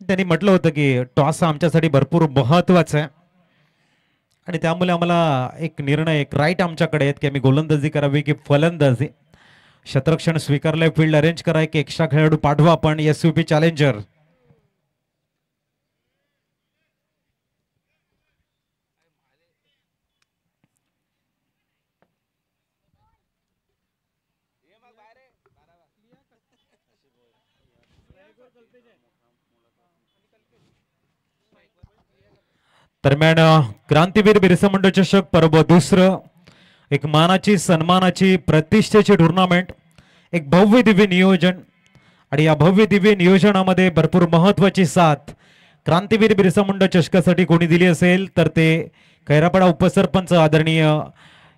त्यांनी म्हटलं होतं की टॉस हा आमच्यासाठी भरपूर महत्त्वाचा आहे आणि त्यामुळे आम्हाला एक निर्णय एक राईट आमच्याकडे आहेत की आम्ही गोलंदाजी करावी की फलंदाजी. शतरक्षण स्वीकारलंय, फील्ड अरेंज करा, एक एक्स्ट्रा खेळाडू पाठवा आपण एसयूपी चॅलेंजर. दरम्यान क्रांतीवीर बिरसा मुंडा चषक पर्व दुसरं, एक मानाची सन्मानाची प्रतिष्ठेची टुर्नामेंट, एक भव्य दिव्य नियोजन आणि या भव्य दिव्य नियोजनामध्ये भरपूर महत्वाची साथ क्रांतीवीर बिरसा मुंडा चषकासाठी कोणी दिली असेल तर ते खैरापाडा उपसरपंच आदरणीय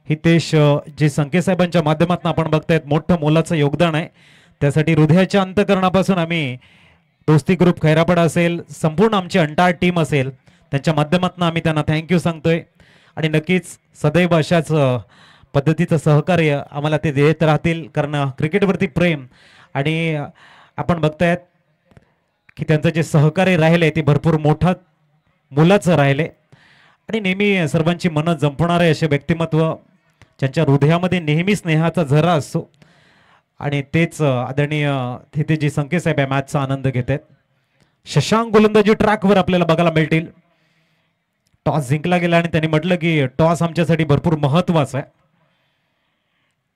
हितेश जे संके साहेबांच्या माध्यमातून आपण बघतायत मोठं मोलाचं योगदान आहे. त्यासाठी हृदयाच्या अंतकरणापासून आम्ही दोस्ती ग्रुप खैरापाडा असेल, संपूर्ण आमची अंटाळ टीम असेल, त्यांच्या माध्यमातून आम्ही त्यांना थँक्यू सांगतोय आणि नक्कीच सदैव अशाच पद्धतीचं सहकार्य आम्हाला ते देत राहतील. कारण क्रिकेटवरती प्रेम आणि आपण बघतायत की त्यांचं जे सहकार्य राहिले ते भरपूर मोठं मुलाचं राहिले आणि नेहमी सर्वांची मनं जंपणारे असे व्यक्तिमत्व ज्यांच्या हृदयामध्ये नेहमी स्नेहाचा झरा असतो आणि तेच आदरणीय तिथे जी संकेत साहेब आहे मॅचचा आनंद घेत आहेत. शशांक गोलंदाजी ट्रॅकवर आपल्याला बघायला मिळतील. टॉस जिंकला गेला आणि त्यांनी म्हटलं की टॉस आमच्यासाठी भरपूर महत्वाचा आहे.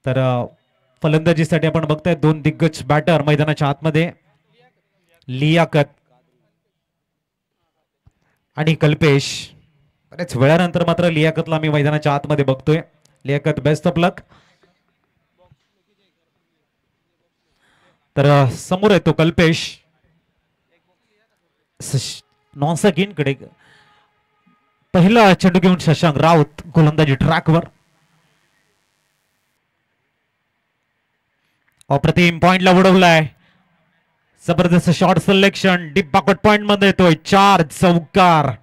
तर फलंदाजीसाठी आपण बघताय दोन दिग्गज बॅटर मैदानाच्या आतमध्ये, लियाकत आणि कल्पेश. बरेच वेळानंतर मात्र लियाकतला आम्ही मैदानाच्या आतमध्ये बघतोय. लियाकत बेस्ट ऑफ लक. तर समोर आहे तो कल्पेश. कडे पहिला चेंडू घेऊन शशांक राऊत गोलंदाजी ट्रॅकवर. अप्रतिम पॉइंटला उडवलाय. जबरदस्त short selection deep backward point मध्ये येतोय. 4 चौकार.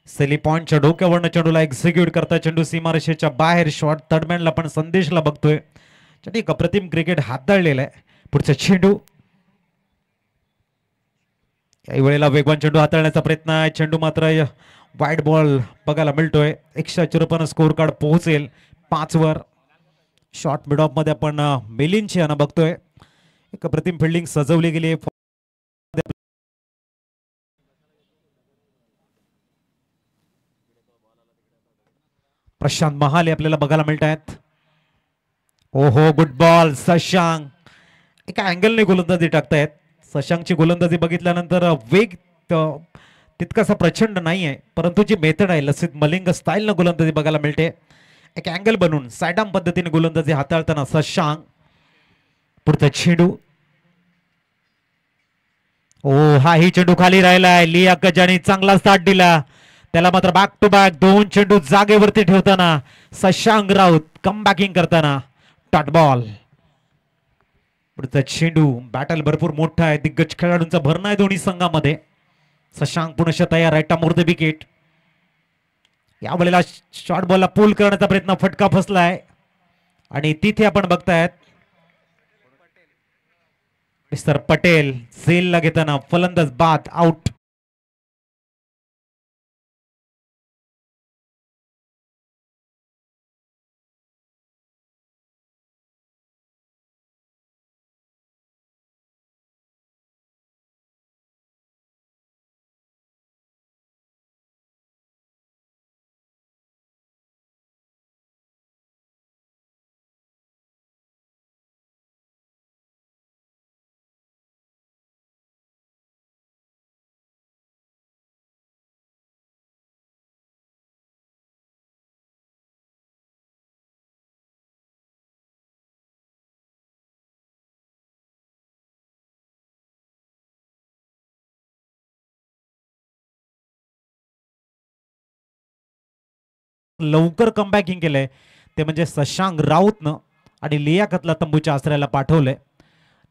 सेली पॉइंटच्या डोक्यावरनं चेंडूला एक्झिक्यूट करता चेंडू सीमारेषेच्या बाहेर. शॉर्ट थर्डमॅनला पण संदेशला बघतोय. एक अप्रतिम क्रिकेट हाताळलेला आहे. पुढचा चेंडू काही वेळेला वेगवान चेंडू हाताळण्याचा प्रयत्न आहे. चेंडू मात्र वाईट बॉल बघायला मिळतोय. 154 स्कोर कार्ड पोहोचेल 5 वर. शॉर्ट मिड ऑफ मध्ये आपण मेलिनची यानं बघतोय. एक अप्रतिम फिल्डिंग सजवली गेली. प्रशांत महाले आपल्याला बघायला मिळत आहेत. ओहो गुड बॉल. शशांक एका अँगलने गोलंदाजी टाकतायत. शशांकची गोलंदाजी बघितल्यानंतर वेग तितकासा प्रचंड नाही आहे, परंतु जी मेथड आहे लसित मलिंग स्टाईलनं गोलंदाजी बघायला मिळते. एक अँगल बनवून सायडाम पद्धतीने गोलंदाजी हाताळताना शशांक. पुढचा चेंडू. ओ हाही चेंडू खाली राहिलाय. लियाकत ज्याने चांगला स्टार्ट दिला त्याला मात्र बॅक टू बॅक 2 चेंडू जागेवरती ठेवताना शशांक राऊत कम बॅकिंग करताना डॉट बॉल. पुढचा चेंडू. बॅटल भरपूर मोठा आहे. दिग्गज खेळाडूंचा भरणा आहे दोन्ही संघामध्ये. शशांक पुनश्च तयार आहे. टमोर द विकेट. यावेळेला शॉर्ट बॉलला पूल करण्याचा प्रयत्न फटका फसलाय आणि तिथे आपण बघतायत मिस्टर पटेल झेलला घेताना फलंदाज बाद आउट. लवकर कमबॅकिंग केलंय ते म्हणजे शशांक राऊतनं. आणि लियाकतला तंबूच्या आश्रयाला पाठवलंय.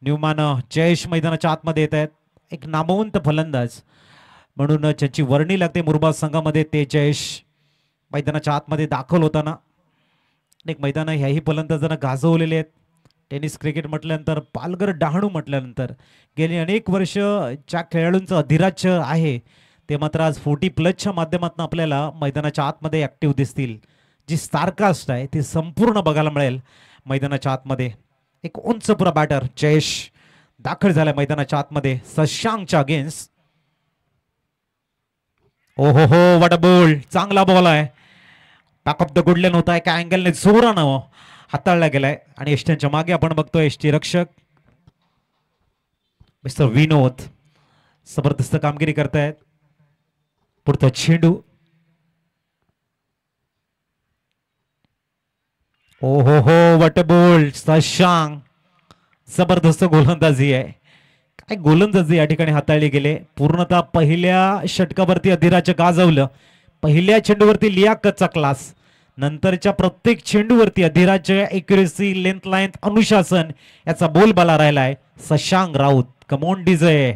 न्यूमॅन जयेश मैदानाच्या आतमध्ये येत आहेत. एक नामवंत फलंदाज म्हणून ज्यांची वर्णी लागते मुरबाद संघामध्ये ते जयेश मैदानाच्या आतमध्ये दाखल होताना. एक मैदान ह्याही फलंदाजांना गाजवलेले आहेत. टेनिस क्रिकेट म्हटल्यानंतर पालघर डहाणू म्हटल्यानंतर गेली अनेक वर्ष ज्या खेळाडूंचं अधिराज्य आहे ते मात्र आज 40+ माध्यमातून आपल्याला मैदानाच्या आतमध्ये ऍक्टिव्ह दिसतील. जी स्टारकास्ट आहे ती संपूर्ण बघायला मिळेल मैदानाच्या आतमध्ये. एक उंचपुरा बॅटर जयेश दाखल झालाय मैदानाच्या आतमध्ये शशांकच्या अगेन्स्ट. ओ हो हो वॉट अ बॉल, चांगला बॉल आहे. बॅकअप द गुडलेन होता एका अँगलने जोरानं हाताळला गेलाय आणि एसटीच्या मागे आपण बघतोय एसटी रक्षक मिस्टर विनोद जबरदस्त कामगिरी करतायत. पुढचा चेंडू, ओ हो हो वॉट अ बॉल. शशांक जबरदस्त गोलंदाजी आहे. काय गोलंदाजी या ठिकाणी हाताळली गेले. पूर्णतः पहिल्या षटकावरती अधिराज्य गाजवलं. पहिल्या चेंडूवरती लियाकतचा क्लास, नंतरच्या प्रत्येक चेंडूवरती अधिराज्य, एक्युरेसी, लेंथ लाईन, अनुशासन याचा बोलबाला राहिलाय शशांक राऊत. Come on DJ.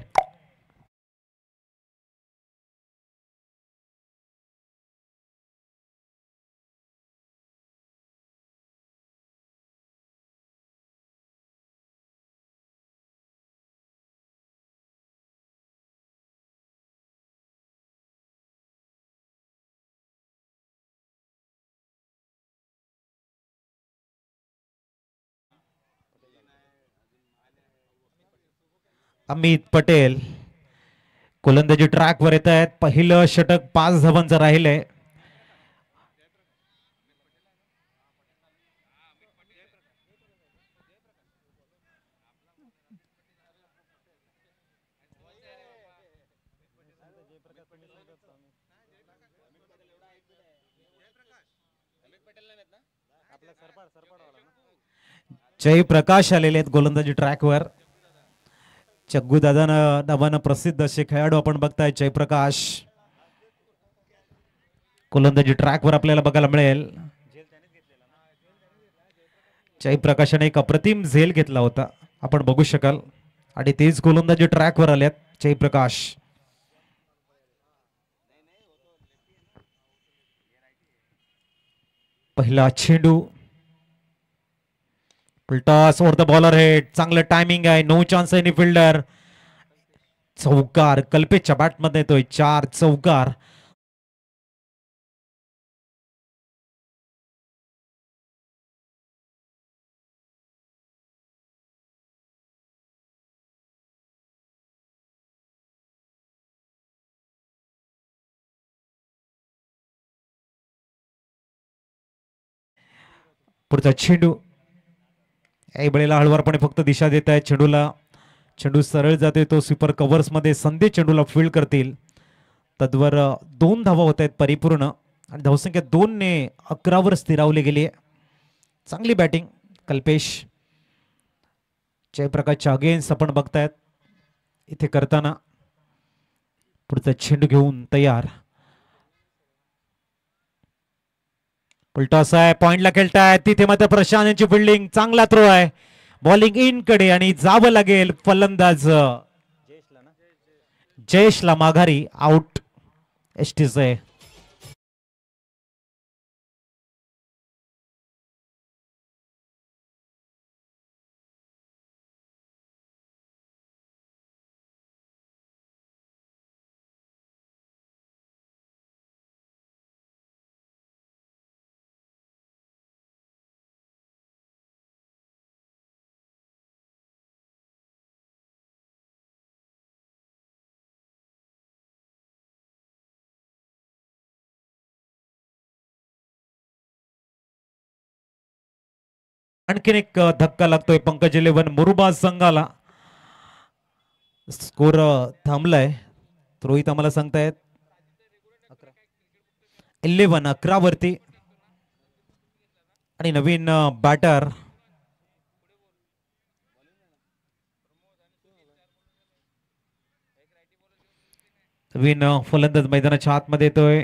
अमित पटेल गोलंदाजी ट्रॅकवर येत आहेत. पहिलं षटक 5 धावांचं राहिलंय. जयप्रकाश आलेले आहेत गोलंदाजी ट्रॅकवर. चग्गू दादा नावानं प्रसिद्ध असे खेळाडू आपण बघताय. जयप्रकाश गोलंदाजी ट्रॅकवर आपल्याला बघायला मिळेल. जयप्रकाशाने एक अप्रतिम झेल घेतला होता आपण बघू शकाल आणि तेच गोलंदाजी ट्रॅकवर आल्यात जयप्रकाश. पहिला चेंडू toss over the bowler head, चांगलं टायमिंग आहे. No chance any fielder. चौकार कल्पेशच्या बॅटमध्ये येतोय. 4 चौकार. पुढचा चेंडू वेळेला हळवारपणे फक्त दिशा देत आहे चेंडूला. चेंडू सरळ जाते तो स्वीपर कव्हर्स मध्ये. संदेश चेंडूला फील्ड करतील. तद्वर 2 धावा होत आहेत परिपूर्ण आणि धावसंख्या 2 ने 11 वर स्थिरावली गेली आहे. चांगली बॅटिंग कल्पेश. जयप्रकाशच्या अगेन्स्ट आपण बघतायत इथे करताना. पुढचा चेंडू घेऊन तयार. उलटॉस आहे, पॉइंटला खेळताय तिथे मात्र प्रशांत यांची फिल्डिंग. चांगला थ्रो आहे. बॉलिंग इन कडे आणि जावं लागेल फलंदाज जयेशला माघारी. आउट एसटीचे. आणखीन एक धक्का लागतोय पंकज 11 मुरुबाद संघाला. स्कोर थांबलाय. रोहित आम्हाला सांगतायत 11 वरती आणि नवीन बॅटर नवीन फलंदाज मैदानाच्या आतमध्ये येतोय.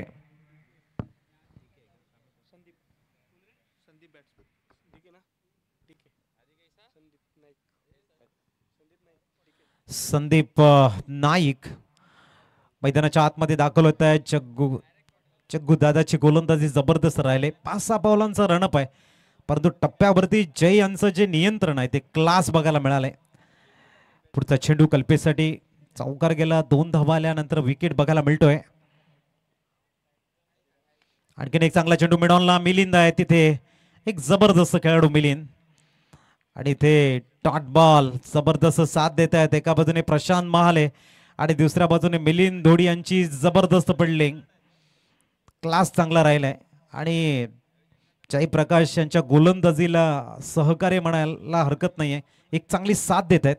संदीप नाईक मैदानाच्या आतमध्ये दाखल होत आहे. जग्गू दादाची गोलंदाजी जबरदस्त राहिले. 5-6 पावलांचा रणअप आहे, परंतु टप्प्यावरती जय यांचं जे नियंत्रण आहे ते क्लास बघायला मिळालंय. पुढचा चेंडू कल्पेसाठी चौकार गेला. 2 धावा आल्यानंतर विकेट बघायला मिळतोय. आणखीन एक चांगला चेंडू मिडॉनला. मिलिंद आहे तिथे, एक जबरदस्त खेळाडू मिलिंद, आणि इथे डॉट बॉल जबरदस्त साथ देत आहेत. एका बाजूने प्रशांत महाले आणि दुसऱ्या बाजूने मिलिंद धोडी यांची जबरदस्त फिल्डिंग. क्लास चांगला राहिलाय आणि जयप्रकाश यांच्या गोलंदाजीला सहकार्य म्हणायला हरकत नाहीये, एक चांगली साथ देत आहेत.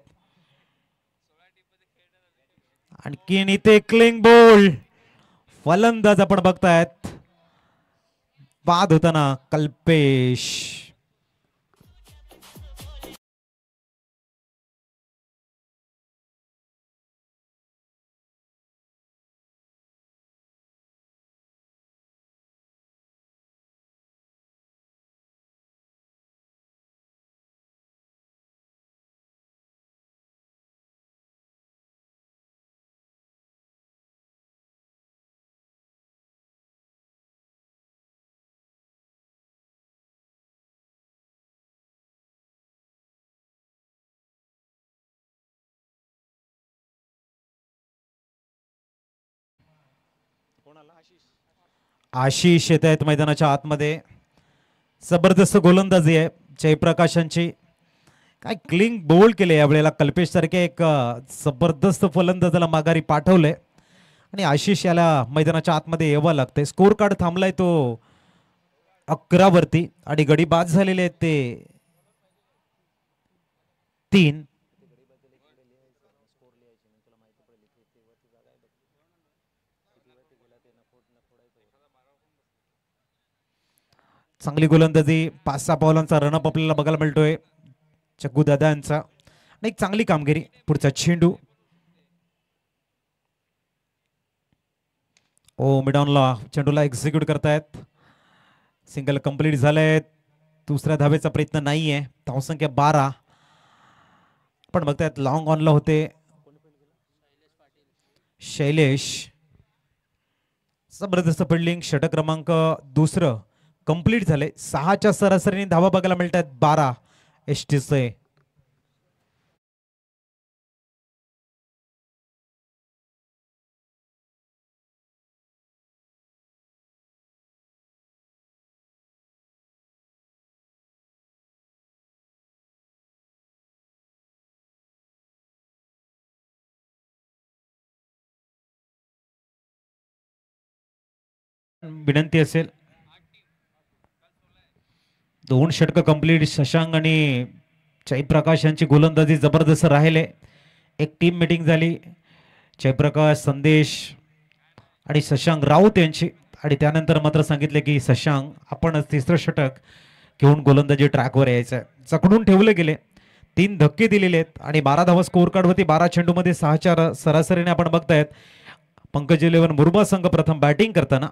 आणखीन इथे क्लिंग बोल फलंदाज आपण बघतायत बाद होताना कल्पेश. आशिष येत आहेत मैदानाच्या आतमध्ये. जबरदस्त गोलंदाजी आहे जयप्रकाशांची. काय क्लिंग बोल्ड केले यावेळेला. कल्पेश सारखे एक जबरदस्त फलंदाजाला माघारी पाठवलंय आणि आशिष याला मैदानाच्या आतमध्ये यावं लागतंय. स्कोर कार्ड थांबलाय तो 11 वरती आणि गडी बाद झालेले आहेत ते 3. चांगली गोलंदाजी. 5-6 पावलांचा रणअप आपल्याला बघायला मिळतोय जग्गू दादा यांचा आणि एक चांगली कामगिरी. पुढचा चेंडू मिडॉनला चेंडूला एक्झिक्यूट करतायत. सिंगल कंप्लीट झालंय. दुसऱ्या धावेचा प्रयत्न नाहीये. धावसंख्या 12. पण बघतायत लॉंग ऑनला होते शैलेश. जबरदस्त फिल्डिंग. षटक क्रमांक 2 कंप्लीट झाले. 6च्या सरासरीने धावा बघायला मिळतात 12 एसटीचे. विनंती असेल 2 षटक कंप्लीट. शशांक आणि जयप्रकाश यांची गोलंदाजी जबरदस्त राहिले. एक टीम मीटिंग झाली जयप्रकाश, संदेश आणि शशांक राऊत यांची, आणि त्यानंतर मात्र सांगितले की शशांक आपण 3रं षटक घेऊन गोलंदाजी ट्रॅकवर यायचं. जखडून ठेवले गेले. 3 धक्के दिलेले आहेत आणि 12 धावा स्कोर कार्ड होती. 12 चेंडूमध्ये 6च्या सरासरीने आपण बघतायत पंकज 11 मुरबा संघ प्रथम बॅटिंग करताना.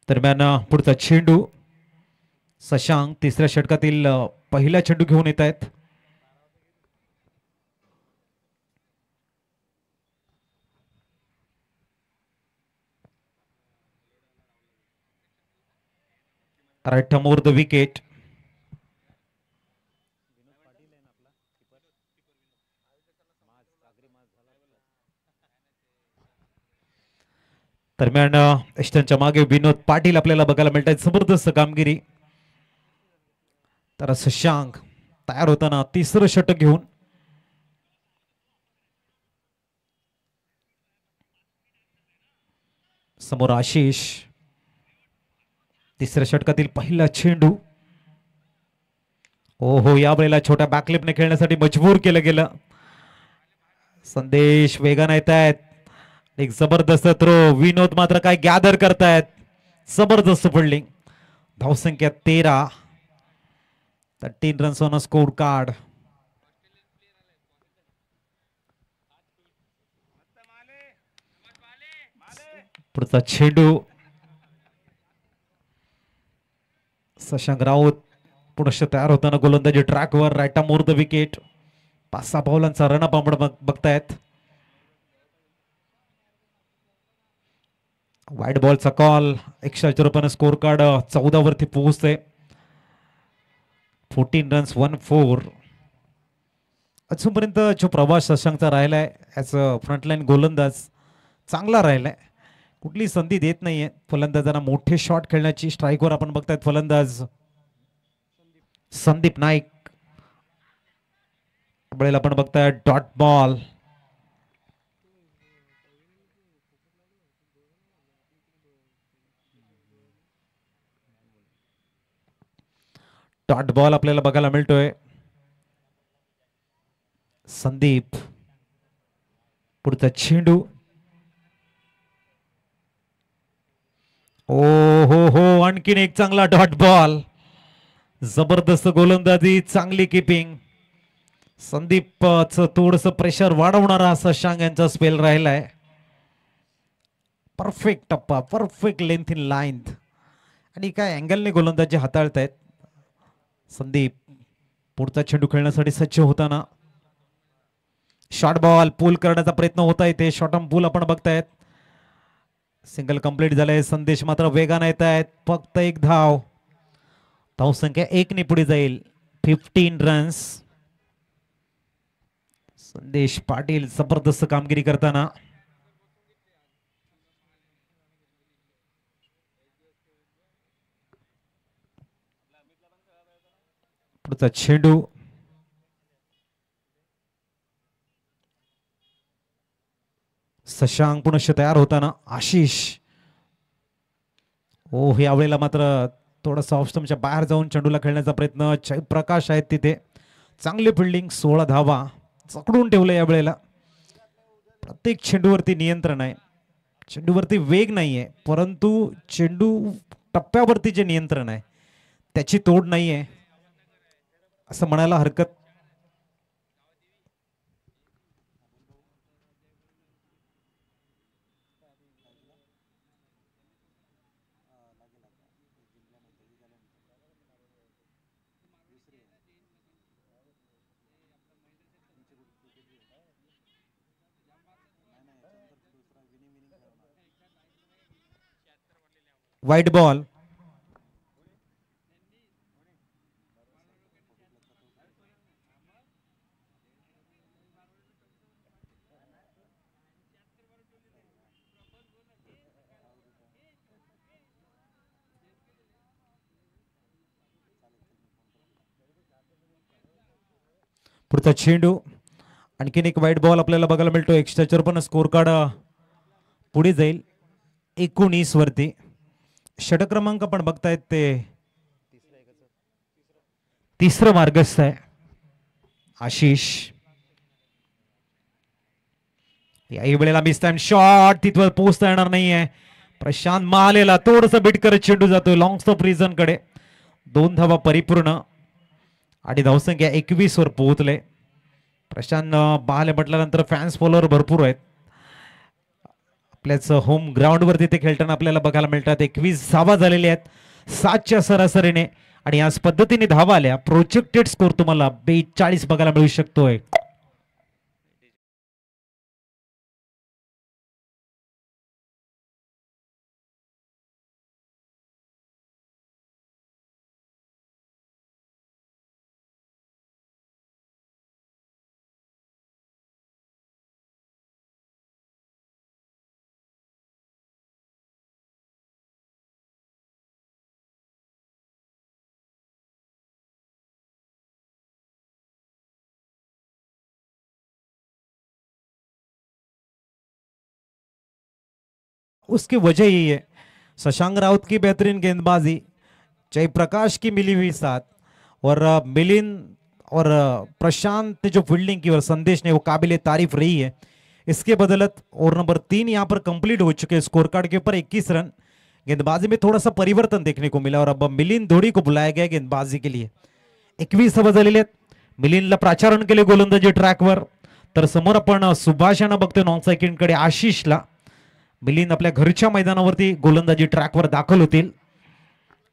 दरम्यान पुढचा चेंडू शशांक 3ऱ्या षटकातील पहिला चेंडू घेऊन येत आहेत. right more the wicket. दरम्यान यष्टांच्या मागे विनोद पाटील आपल्याला बघायला मिळत आहेत. जबरदस्त कामगिरी. तर शशांक तयार होताना 3रं षटक घेऊन. समोर आशिष. 3ऱ्या षटकातील पहिला चेंडू. ओहो, यावेळेला छोट्या बॅकलिपने खेळण्यासाठी मजबूर केलं गेलं. संदेश वेगाने येत आहेत. एक जबरदस्त थ्रो. विनोद मात्र काय गॅदर करतायत. जबरदस्त फिल्डिंग. धावसंख्या 13. 13 runs on a score card. पुढचा चेंडू शशांक राऊत पुनश्च तयार होताना गोलंदाजी ट्रॅकवर राईटा मोर द विकेट. 5-6 बॉलांचा रनअप आपण बघतायत. वाईट बॉलचा कॉल. 104 रुपयाने स्कोर कार्ड 14 वरती पोहोचते. 14 रन्स 1-4. अजूनपर्यंत जो प्रवास शशांकचा राहिलाय ॲज अ फ्रंटलाईन गोलंदाज चांगला राहिलाय. कुठली संधी देत नाहीये फलंदाजांना मोठे शॉट खेळण्याची. स्ट्राईकवर आपण बघतायत फलंदाज संदीप नाईक. वेळेला आपण बघताय डॉट बॉल. डॉट बॉल आपल्याला बघायला मिळतोय. संदीप पुढचा चेंडू. ओ हो आणखीन एक चांगला डॉट बॉल. जबरदस्त गोलंदाजी, चांगली किपिंग. संदीपचं थोडस प्रेशर वाढवणारा शशांक यांचा स्पेल राहिलाय. परफेक्ट टप्पा, परफेक्ट लेंथ इन लाईन आणि काय अँगलने गोलंदाजी हाताळतायत. संदीप पुढचा चेंडू खेळण्यासाठी सज्ज होताना शॉर्ट बॉल पूल करण्याचा प्रयत्न होता इथे. शॉर्ट ऑन पूल आपण बघतायत. सिंगल कंप्लीट झालंय. संदेश मात्र वेगाने येत आहेत. फक्त एक धाव. धावसंख्या 1 ने पुढे जाईल. 15 रन्स. संदेश पाटील जबरदस्त कामगिरी करताना. पुढचा चेंडू. शशांक पुनश्च तयार होताना आशिष. ओ यावेळेला मात्र थोडासा ऑफस्टमच्या बाहेर जाऊन चेंडूला खेळण्याचा प्रयत्न. जयप्रकाश आहेत तिथे. चांगली फिल्डिंग. 16 धावा चकडून ठेवलं या वेळेला. प्रत्येक चेंडूवरती नियंत्रण आहे. चेंडूवरती वेग नाहीये परंतु चेंडू टप्प्यावरती जे नियंत्रण आहे त्याची तोड नाहीये असं म्हणायला हरकत. वाईट बॉल. पुढचा चेंडू. आणखीन एक वाईट बॉल आपल्याला बघायला मिळतो. 154 स्कोर कार्ड पुढे जाईल 19 वरती. षटक क्रमांक आपण बघतायत ते तिसरं मार्गस्थ आहे आशिष. याही वेळेला मिस टाइम शॉट. तिथवर पोहोचता येणार नाहीये. प्रशांत महालेला थोडस बीट करत चेंडू जातोय लॉंग स्टॉप रिजन कडे. 2 धावा परिपूर्ण आणि धावसंख्या 21 वर पोहोचले. प्रशांत महाले म्हटल्यानंतर फॅन्स फॉलोअर भरपूर आहेत. आपल्याच होम ग्राउंड वरती ते खेळताना आपल्याला बघायला मिळतात. 21 धावा झालेल्या आहेत 7च्या सरासरीने आणि याच पद्धतीने धावा आल्या. प्रोजेक्टेड स्कोर तुम्हाला 42 बघायला मिळू शकतोय. उसकी वजह यही है शशांक राउत की बेहतरीन गेंदबाजी, जयप्रकाश की मिली हुई साथ और मिलिंद और प्रशांत ने जो फील्डिंग की और संदेश ने वो काबिल तारीफ रही है. इसके बदलत और नंबर 3 यहाँ पर कंप्लीट हो चुके हैं. स्कोर कार्ड के ऊपर 21 रन. गेंदबाजी में थोड़ा सा परिवर्तन देखने को मिला और अब मिलिंद धोडी को बुलाया गया गेंदबाजी के लिए. 21 धावा झालेल्या आहेत. मिलिंदला प्राचारण केले गोलंदाजी ट्रॅकवर. तर समोर आपण सुभाष यांना बघतोय नॉन सेकंड कडे आशिषला. मिलिंद आपल्या घरच्या मैदानावरती गोलंदाजी ट्रॅकवर दाखल होतील.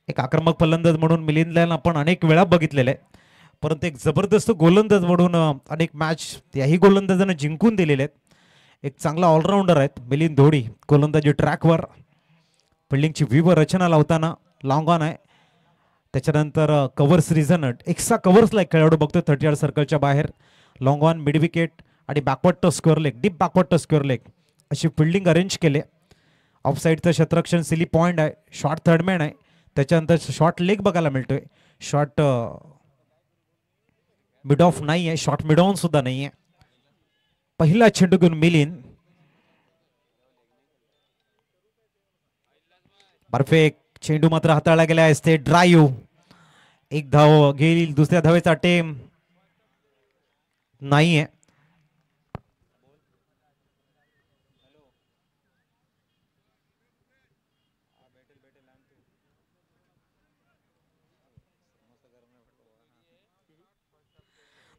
एक आक्रमक फलंदाज म्हणून मिलिंदला आपण अनेक वेळा बघितलेलं आहे, परंतु एक जबरदस्त गोलंदाज म्हणून अनेक मॅच त्याही गोलंदाजांना जिंकून दिलेले आहेत. एक चांगला ऑलराऊंडर आहेत मिलिंद धोडी. गोलंदाजी ट्रॅकवर, फिल्डिंगची व्यूह रचना लावताना लॉंग ऑन आहे. त्याच्यानंतर कव्हर्स रिझनट एक्स्ट्रा कव्हर्सला एक खेळाडू बघतो 30 यार्ड सर्कलच्या बाहेर. लॉंग ऑन, मिड विकेट आणि backward touch square leg, deep backward touch square leg अशी फिल्डिंग अरेंज केले. ऑफ साईडचं क्षेत्ररक्षण सिली पॉईंट आहे. शॉर्ट थर्डमॅन आहे. त्याच्यानंतर शॉर्ट लेग बघायला मिळतोय. शॉर्ट मिड ऑफ नाही आहे, शॉर्ट मिड ऑन सुद्धा नाही आहे. पहिला चेंडू घेऊन मिलिंद. परफेक्ट चेंडू मात्र हाताळला गेला असते. ड्राईव्ह, एक धाव घेईल. दुसऱ्या धावेचा अटेम्प्ट नाहीये.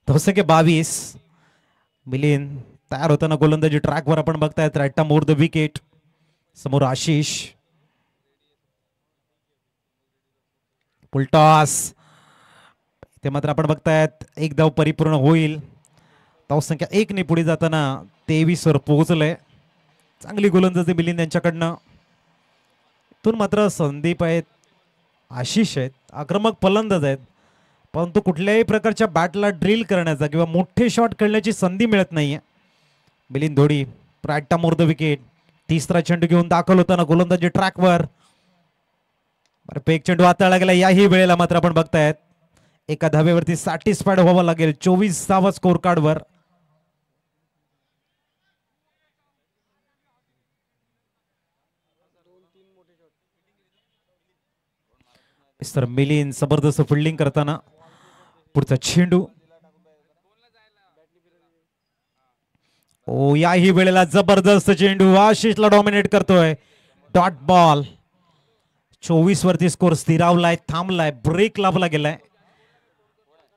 धावसंख्या 22. मिलिंद तयार होताना गोलंदाजी ट्रॅकवर आपण बघतायत. Right more the wicket. समोर आशिष. पुलटॉस, ते मात्र आपण बघतायत एक धाव परिपूर्ण होईल. धावसंख्या 1 ने पुढे जाताना 23 वर पोहोचलंय. चांगली गोलंदाजी मिलिंद यांच्याकडनं. इथून मात्र संदीप आहेत, आशिष आहेत, आक्रमक फलंदाज आहेत, परंतु कुठल्याही प्रकारच्या बॅटला ड्रिल करण्याचा किंवा मोठे शॉट खेळण्याची संधी मिळत नाहीये. Milind Dhodi right more the wicket. तिसरा चेंडू घेऊन दाखल होताना गोलंदाजी ट्रॅकवर. परफेक्ट चेंडू हाताळला गेला. याही वेळेला मात्र आपण बघतायत एका धावेवरती सॅटिस्फाईड व्हावं लागेल 24 धावा स्कोर कार्डवर. मिस्टर मिलिंद जबरदस्त फिल्डिंग करताना. पुढचा चेंडू. ओ, याही वेळेला जबरदस्त चेंडू आशिषला डॉमिनेट करतोय. Dot ball. 24 वरती स्कोर स्थिरावलाय, थांबलाय, ब्रेक लाभला गेलाय.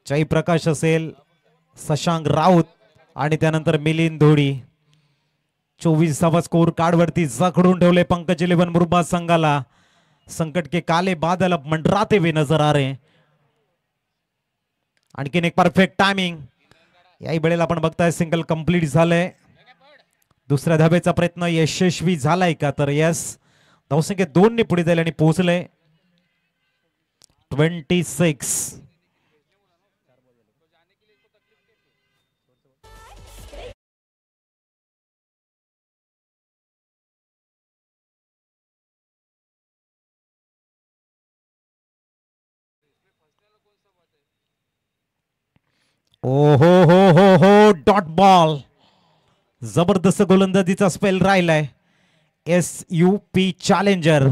जयप्रकाश असेल, शशांक राऊत आणि त्यानंतर मिलिंद धोडी. 24 धावा स्कोर कार्डवरती जखडून ठेवले पंकज 11 मुरबाद संघाला. संकट के काले बादल अब मंडराते हुए नजर आ रहे. आणखीन एक परफेक्ट टायमिंग. याही वेळेला आपण बघताय सिंगल कंप्लीट झालंय. दुसऱ्या धावेचा प्रयत्न यशस्वी झालाय का, तर यस. धावसंख्या 2 ने पुढे जाईल आणि पोहोचले 26. ओ हो हो हो हो, डॉट बॉल. जबरदस्त गोलंदाजीचा स्पेल राहिलाय. SUP challenger.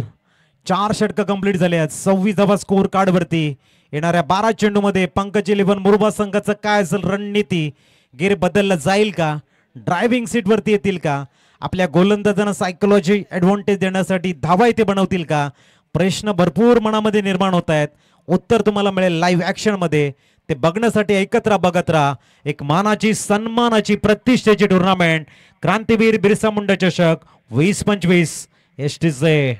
4 षटक कंप्लीट झाले आहेत. 26 धावा स्कोर कार्ड वरती. येणाऱ्या 12 चेंडू मध्ये पंकज 11 मुरबाद संघाचं काय असेल रणनीती? गिर बदलला जाईल का? ड्रायव्हिंग सीट वरती येतील का? आपल्या गोलंदाजांना सायकोलॉजी ऍडव्हान्टेज देण्यासाठी धावा इथे बनवतील का? प्रश्न भरपूर मनामध्ये निर्माण होत आहेत. उत्तर तुम्हाला मिळेल लाईव्ह ऍक्शन मध्ये. ते बघण्यासाठी ऐकत राहा, बघत राहा. एक मानाची, सन्मानाची, प्रतिष्ठेची टुर्नामेंट क्रांतीवीर बिरसा मुंडा चषक 2025 STC.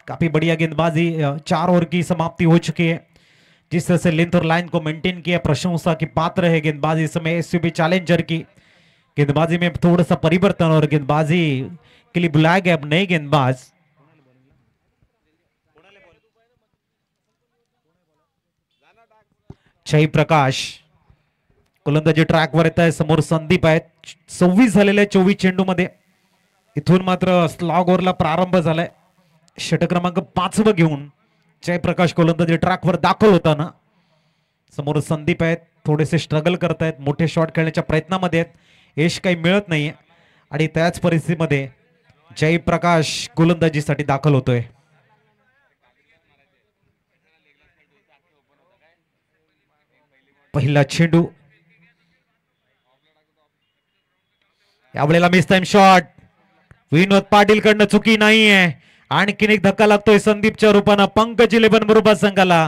काफी बढ़िया गेंदबाजी. 4 ओवर की समाप्ति हो चुकी है. जिस तरह से लेंथ और लाइन को मेंटेन किया, प्रशंसा की पात्र है गेंदबाजी. इस समय SUP चैलेंजर की गेंदबाजी में थोड़ा सा परिवर्तन और गेंदबाजी के लिए बुलाया गया अब नए गेंदबाज. जयप्रकाश गोलंदाजी ट्रॅकवर येत आहे. समोर संदीप आहेत. 26 झालेले 24 चेंडू मध्ये. इथून मात्र स्लॉग ओव्हरला प्रारंभ झालाय. षटक क्रमांक 5 घेऊन जयप्रकाश गोलंदाजी ट्रॅकवर दाखल होताना. समोर संदीप आहेत, थोडेसे स्ट्रगल करतायत, मोठे शॉट खेळण्याच्या प्रयत्नामध्ये आहेत, यश काही मिळत नाहीये. आणि त्याच परिस्थितीमध्ये जयप्रकाश गोलंदाजीसाठी दाखल होतोय. पहिला चेंडू. यावेळेला miss time shot. Vinod Patil कडनं चुकी नाहीये. आणखीन एक धक्का लागतोय संदीपच्या रूपानं पंकज 11 बरोबर संघाला.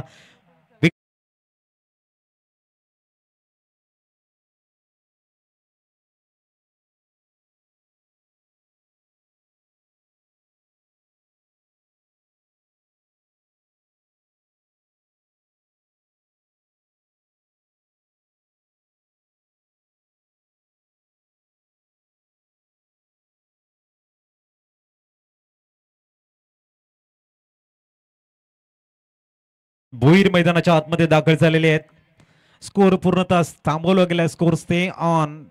भुईर मैदानाच्या आतमध्ये दाखल झालेले आहेत. स्कोर पूर्णतः थांबवला गेला. Score stay on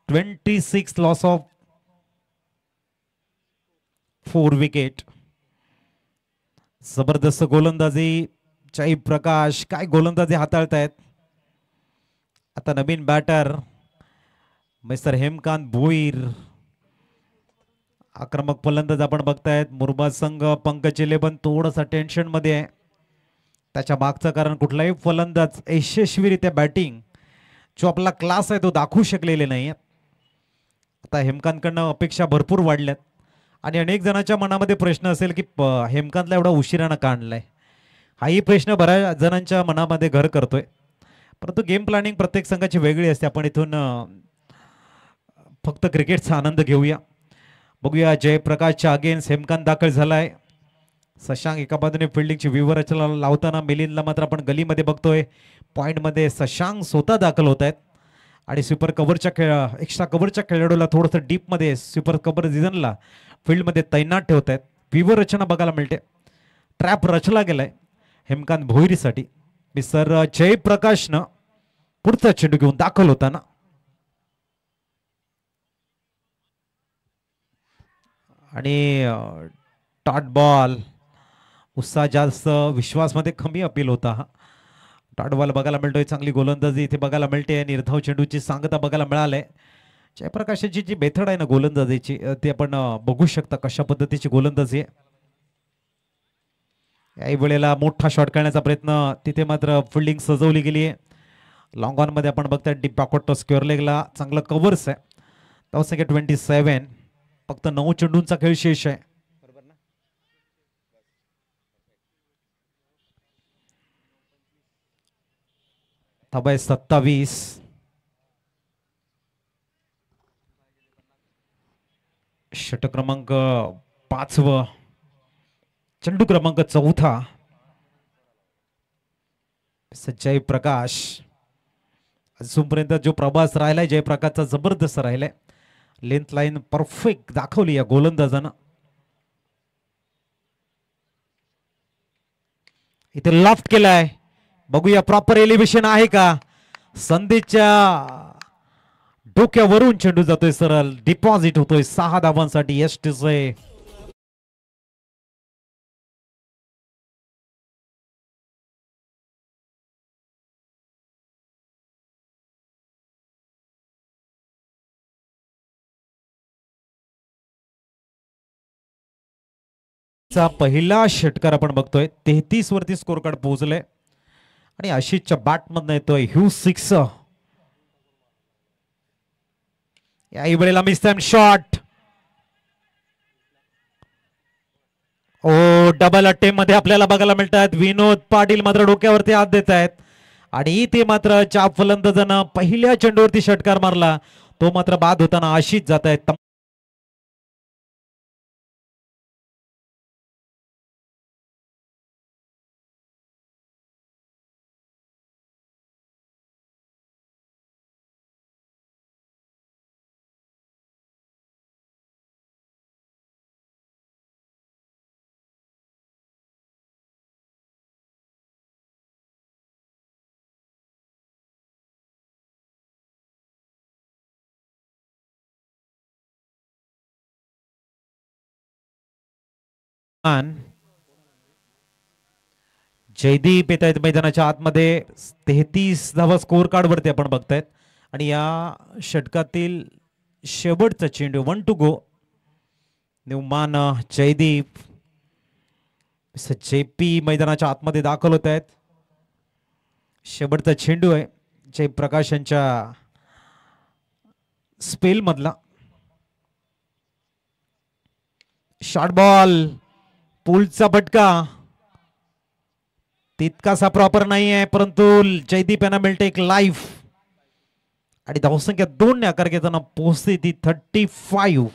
26 loss of 4 wicket. जबरदस्त गोलंदाजी जय प्रकाश, काय गोलंदाजी हाताळतायत. आता नवीन बॅटर मिस्टर हेमकांत भोईर. आक्रमक फलंदाज आपण बघतायत. मुरबाद संघ पंकज 11 थोडासा टेन्शन मध्ये आहे. त्याच्या मागचं कारण कुठलाही फलंदाज यशस्वीरित्या बॅटिंग जो आपला क्लास आहे तो दाखवू शकलेले नाही. आता हेमकांतकडनं अपेक्षा भरपूर वाढल्यात आणि अनेक जणांच्या मनामध्ये प्रश्न असेल की हेमकांतला एवढा उशिरानं का आणलाय. हाही प्रश्न बऱ्याच जणांच्या मनामध्ये घर करतोय. परंतु गेम प्लॅनिंग प्रत्येक संघाची वेगळी असते. आपण इथून फक्त क्रिकेटचा आनंद घेऊया. बघूया जयप्रकाशच्या अगेन्स्ट हेमकांत दाखल झालाय. शशांक एका बाजूने फिल्डिंगची व्यूहरचना लावताना मिलिंदला मात्र आपण गलीमध्ये बघतोय. पॉइंटमध्ये शशांक स्वतः दाखल होत आहेत आणि सुपर कव्हरच्या एक्स्ट्रा कव्हरच्या खेळाडूला थोडंसं डीपमध्ये सुपर कव्हर सीझनला फील्डमध्ये तैनात ठेवत आहेत. व्यूहरचना बघायला मिळते. ट्रॅप रचला गेलाय हेमकांत भोईरीसाठी. मिस्टर जयप्रकाशनं पुढचा चेंडू घेऊन दाखल होताना आणि डॉट बॉल. उत्साह जास्त, विश्वासमध्ये कमी अपील होता. हा डॉट बॉल बघायला मिळतोय. चांगली गोलंदाजी इथे बघायला मिळते. निर्धाव चेंडूची सांगता बघायला मिळालंय. जयप्रकाशाची जी मेथड आहे ना गोलंदाजीची ती आपण बघू शकता कशा पद्धतीची गोलंदाजी आहे. याही वेळेला मोठा शॉट खेळण्याचा प्रयत्न तिथे मात्र फिल्डिंग सजवली गेली आहे. लॉंग ऑन मध्ये आपण बघताय डीप बॅकवर्ड स्क्वेअर लेगला चांगलं कव्हर्स आहे. धावसंख्या 27. फक्त 9 चेंडूंचा खेळ शेष आहे. धावा 27. षटक क्रमांक 5. चेंडू क्रमांक 4. जयप्रकाश. अजूनपर्यंत जो प्रवास राहिलाय जयप्रकाशचा जबरदस्त राहिलाय. लेंथ लाईन परफेक्ट दाखवली या गोलंदाजानं. इथे लॉफ्ट केलाय. बघूया प्रॉपर एलिव्हेशन आहे का. संदेशच्या डोक्यावरून चेंडू जातोय सरळ. डिपॉझिट होतोय 6 धावांसाठी एसटीचे. पहिला षटकार आपण बघतोय. 33 वरती स्कोर कार्ड पोहोचलंय आणि आशिषच्या बॅट मधनं येतोय ह्यूज 6. याही वेळेला mistime shot. Oh double attempt मध्ये आपल्याला बघायला मिळतात. विनोद पाटील मात्र डोक्यावरती हात देत आहेत आणि इथे मात्र चाप फलंदाजानं पहिल्या चेंडूवरती षटकार मारला. तो मात्र बाद होताना आशिष जात आहेत. जयदीप येत आहेत मैदानाच्या आतमध्ये. 33 धावा स्कोर कार्ड वरती आपण बघतायत आणि या षटकातील शेवटचा चेंडू 1 to go. New man Jaydeep JP मैदानाच्या आतमध्ये दाखल होत आहेत. शेवटचा चेंडू आहे जयप्रकाश यांच्या स्पेल मधला. शॉर्ट बॉल, पुलचा फटका तितकासा प्रॉपर नाही आहे, परंतु जयदीप यांना मिळते एक लाईफ आणि धावसंख्या 2 ने आकार घेताना पोहोचते ती 35.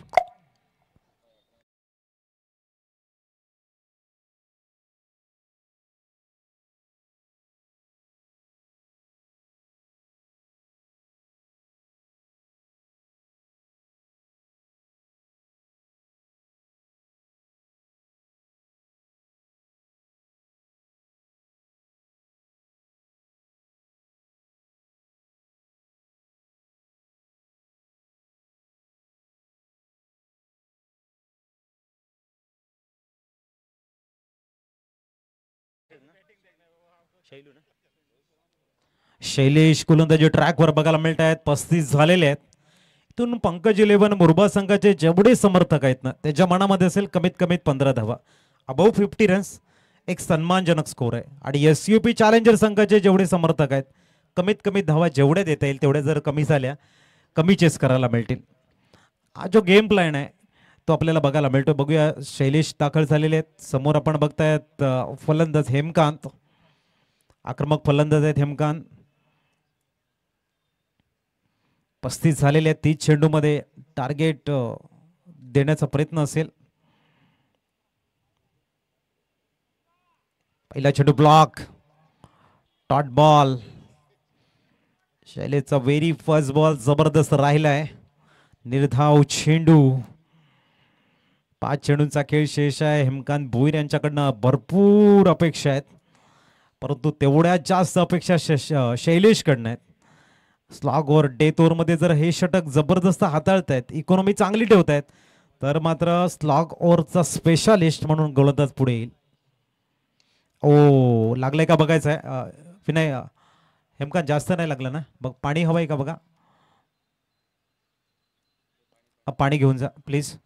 शैलेश गोलंदाजी ट्रॅकवर बघायला मिळत आहेत. 35 झालेले आहेत. इथून पंकज 11 मुरबा संघाचे जेवढे समर्थक आहेत ना त्याच्या मनामध्ये असेल कमीत कमीत 15 धावा, अबव 50 रन्स एक सन्मानजनक स्कोर आहे. आणि SUP चॅलेंजर संघाचे जेवढे समर्थक आहेत कमीत कमी धावा जेवढ्या देता येईल तेवढ्या जर कमी झाल्या कमी चेस करायला मिळतील. हा जो गेम प्लॅन आहे तो आपल्याला बघायला मिळतो. बघूया, शैलेश दाखल झालेले आहेत. समोर आपण बघतायत फलंदाज हेमकांत, आक्रमक फलंदाज आहेत हेमकांत. 35 झालेले आहेत. 30 चेंडूमध्ये टार्गेट देण्याचा प्रयत्न असेल. पहिला चेंडू ब्लॉक, डॉट बॉल. शैलेशचा व्हेरी फर्स्ट बॉल जबरदस्त राहिलाय. निर्धाव चेंडू. 5 चेंडूंचा खेळ शेष आहे. हेमकांत भोईर यांच्याकडनं भरपूर अपेक्षा आहेत, परंतु तेवढ्या जास्त अपेक्षा शैलेशकडनं आहेत. स्लॉग ओव्हर डेथ ओव्हरमध्ये जर हे षटक जबरदस्त हाताळतायत, इकॉनॉमी चांगली ठेवतायत, तर मात्र स्लॉग ओव्हरचा स्पेशालिस्ट म्हणून गोलंदाज पुढे येईल. ओ, लागलंय का बघायचं आहे. विनय, हेमकांत जास्त नाही लागलं ना? बघ, पाणी हवंय का बघा. पाणी घेऊन जा प्लीज.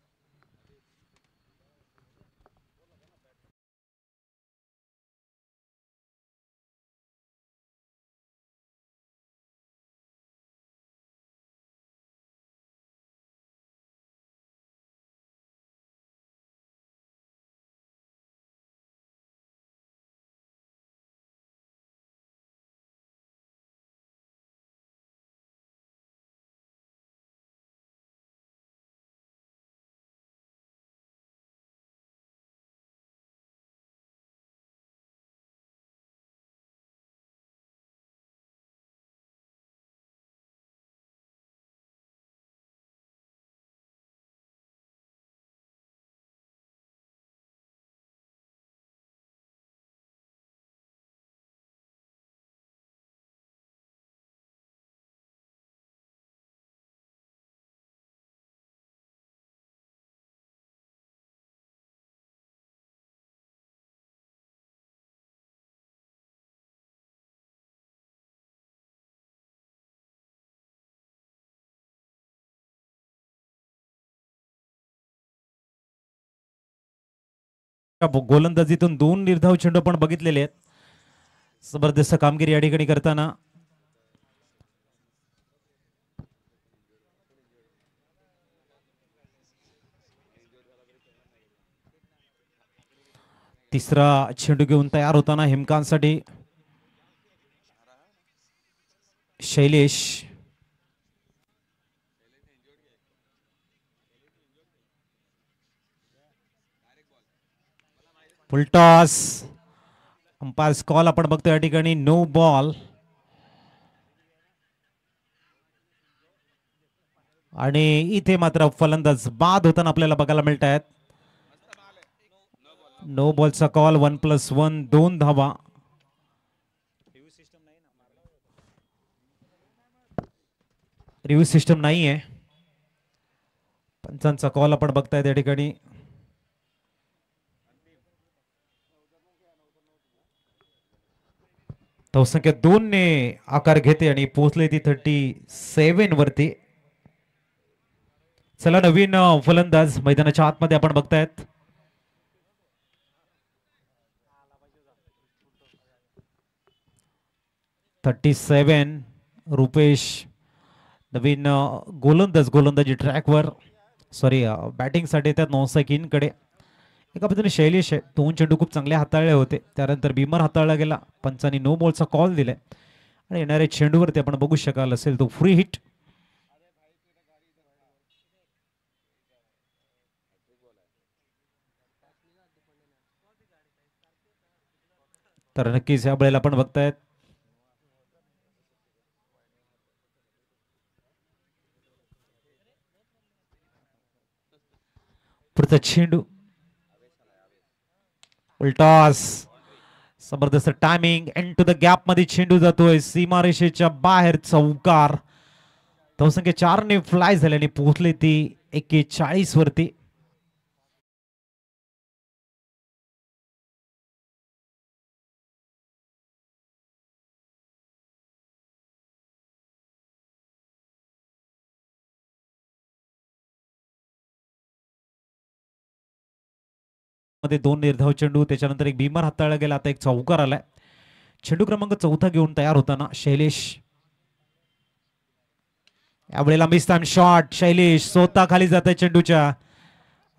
गोलंदाजीतून 2 निर्धाव चेंडू पण बघितलेले आहेत. जबरदस्त कामगिरी या ठिकाणी करताना तिसरा चेंडू घेऊन तयार होताना हेमकांतसाठी शैलेश. फुलटॉस. अंपायर्स कॉल आपण बघतो या ठिकाणी नो बॉल. आणि इथे मात्र फलंदाज बाद होताना आपल्याला बघायला मिळत आहेत. नो बॉलचा कॉल. 1+1 2 धावा. रिव्ह्यू सिस्टम नाही आहे. पंचांचा कॉल आपण बघताय त्या ठिकाणी. धावसंख्या 2 ने आकार घेते आणि पोहोचले ती 37 वरती. चला, नवीन फलंदाज मैदानाच्या आतमध्ये आपण बघतायत. रुपेश नवीन गोलंदाजी ट्रॅकवर, सॉरी बॅटिंगसाठी त्या 9 कडे एका पद्धतीने शैलेश आहे, 2 चेंडू खूप चांगले हाताळले होते. त्यानंतर भीमर हाताळला गेला. पंचांनी नो बॉलचा कॉल दिलाय आणि येणाऱ्या चेंडूवरती आपण बघू शकाल असेल तो फ्री हिट. तर नक्कीच या वेळेला आपण बघतायत पुढचा चेंडू उलटॉस, जबरदस्त टायमिंग टू द गॅप मध्ये चेंडू जातोय सीमारेषेच्या बाहेर. चौकार, धावसंख्या 4ने फ्लाय झाल्याने पोहोचली ती 41 वरती. मध्ये 2 निर्धाव चेंडू, त्याच्यानंतर एक भीमर हाताळला गेला. आता एक चौकार आलाय. चेंडू क्रमांक 4 घेऊन तयार होताना शैलेश. यावेळेला मिस टाइम शॉट. शैलेश स्वतः खाली जात आहे चेंडूच्या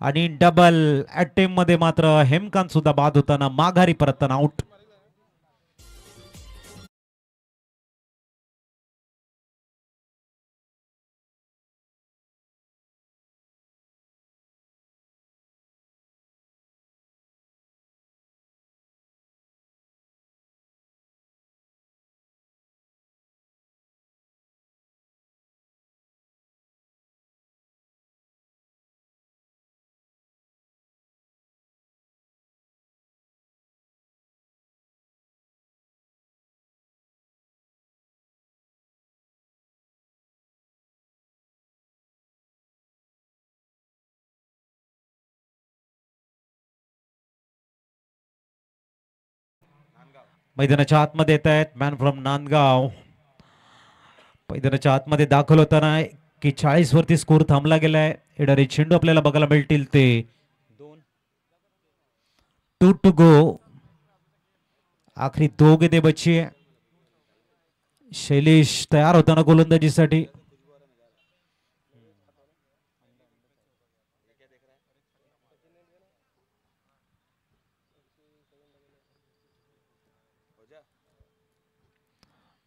आणि डबल अटेम्प्ट मध्ये मात्र हेमकांत सुद्धा बाद होताना माघारी परतताना आउट. मैदानाच्या आतमध्ये येत आहेत मॅन फ्रॉम नांदगाव. मैदानाच्या आतमध्ये दाखल होताना की 40 वरती स्कोर थांबला गेलाय. येणारे चेंडू आपल्याला बघायला मिळतील ते 2 टू गो. आखरी 2 गेंदे बची है. शैलेश तयार होताना गोलंदाजीसाठी.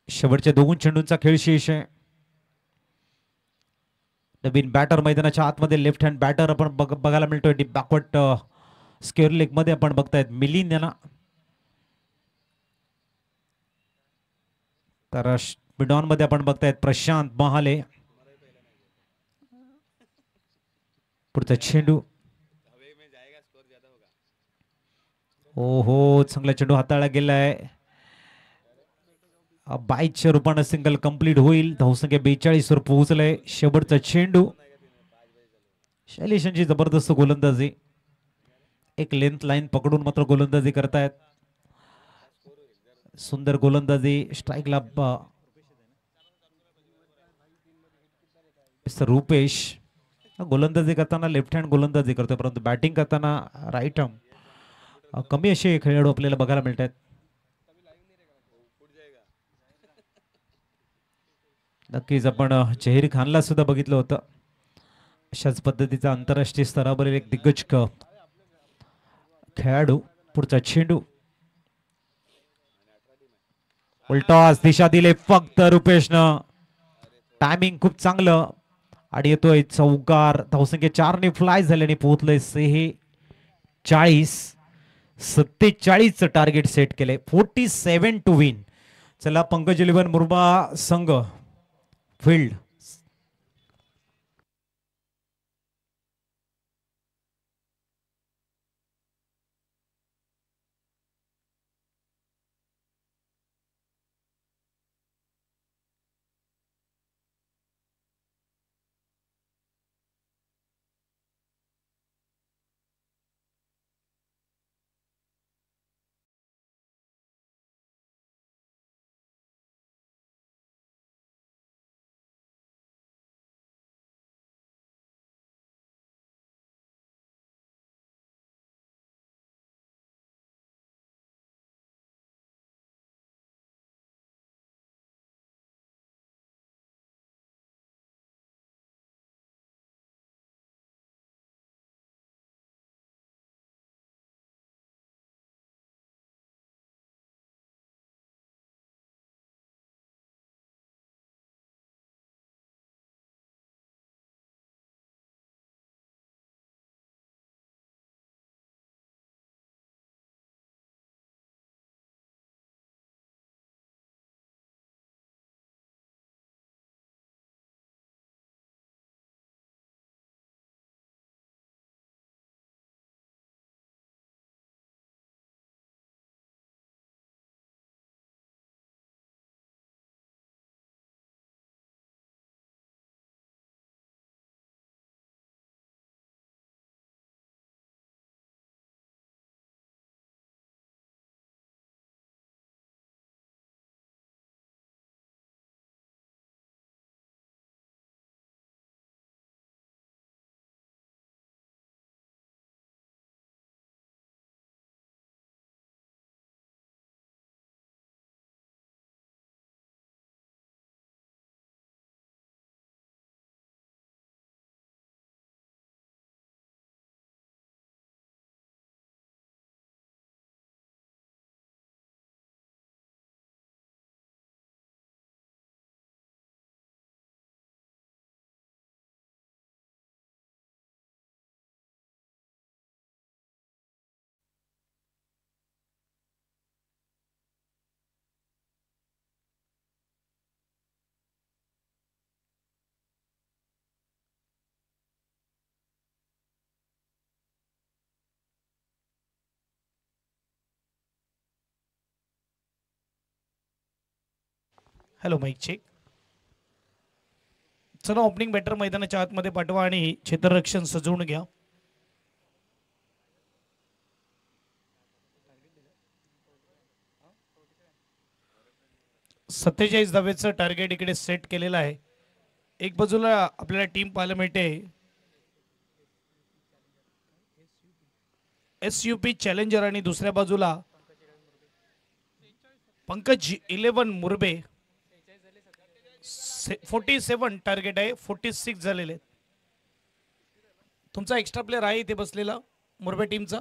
शेवटच्या 2 चेंडूंचा खेळ शेष आहे. नवीन बॅटर मैदानाच्या आतमध्ये लेफ्ट हँड बॅटर आपण बघायला मिळतोय. बॅकवर्ड स्क्वेअर लेग मध्ये आपण बघतायत मिलिंद यांना. तर मिडॉन मध्ये आपण बघतायत प्रशांत महाले. पुढचा चेंडू. हो, चांगला चेंडू हाताळला गेलाय. बाईच्या रूपाने सिंगल कंप्लीट होईल. धावसंख्या 42 वर पोहोचलाय. शेवटचा चेंडू. शैलेशांची जबरदस्त गोलंदाजी. एक लेंथ लाईन पकडून मात्र गोलंदाजी करतायत. सुंदर गोलंदाजी. स्ट्राईकला रुपेश गोलंदाजी करताना लेफ्ट हँड गोलंदाजी करतोय, परंतु बॅटिंग करताना राईट आर्म. कमी असे खेळाडू आपल्याला बघायला मिळतात. नक्कीच आपण जहीर खानला सुद्धा बघितलं होतं. अशाच पद्धतीचा आंतरराष्ट्रीय स्तरावरील एक दिग्गज खेळाडू. पुढचा चेंडू उलटॉस, दिशा दिले फक्त रुपेशनं. टायमिंग खूप चांगलं आणि येतोय चौकार. धावसंख्या 4ने फ्लाय झाल्याने पोहोचलंय 47 टार्गेट सेट केले. 47 टू विन. चला पंकज 11 मुरबा संघ फील्ड. Hello mike check. चला ओपनिंग बॅटर मैदानाच्या आतमध्ये पाठवा आणि क्षेत्ररक्षण सजवून घ्या. सत्तेचाळीस धावेचं टार्गेट इकडे सेट केलेलं आहे. एक बाजूला आपल्याला टीम पाहायला मिळते SUP चॅलेंजर आणि दुसऱ्या बाजूला पंकज 11 मुरबे. 47 टार्गेट आहे, 46 झालेले. तुमचा एक्स्ट्रा प्लेअर आहे इथे बसलेला मुरबे टीमचा.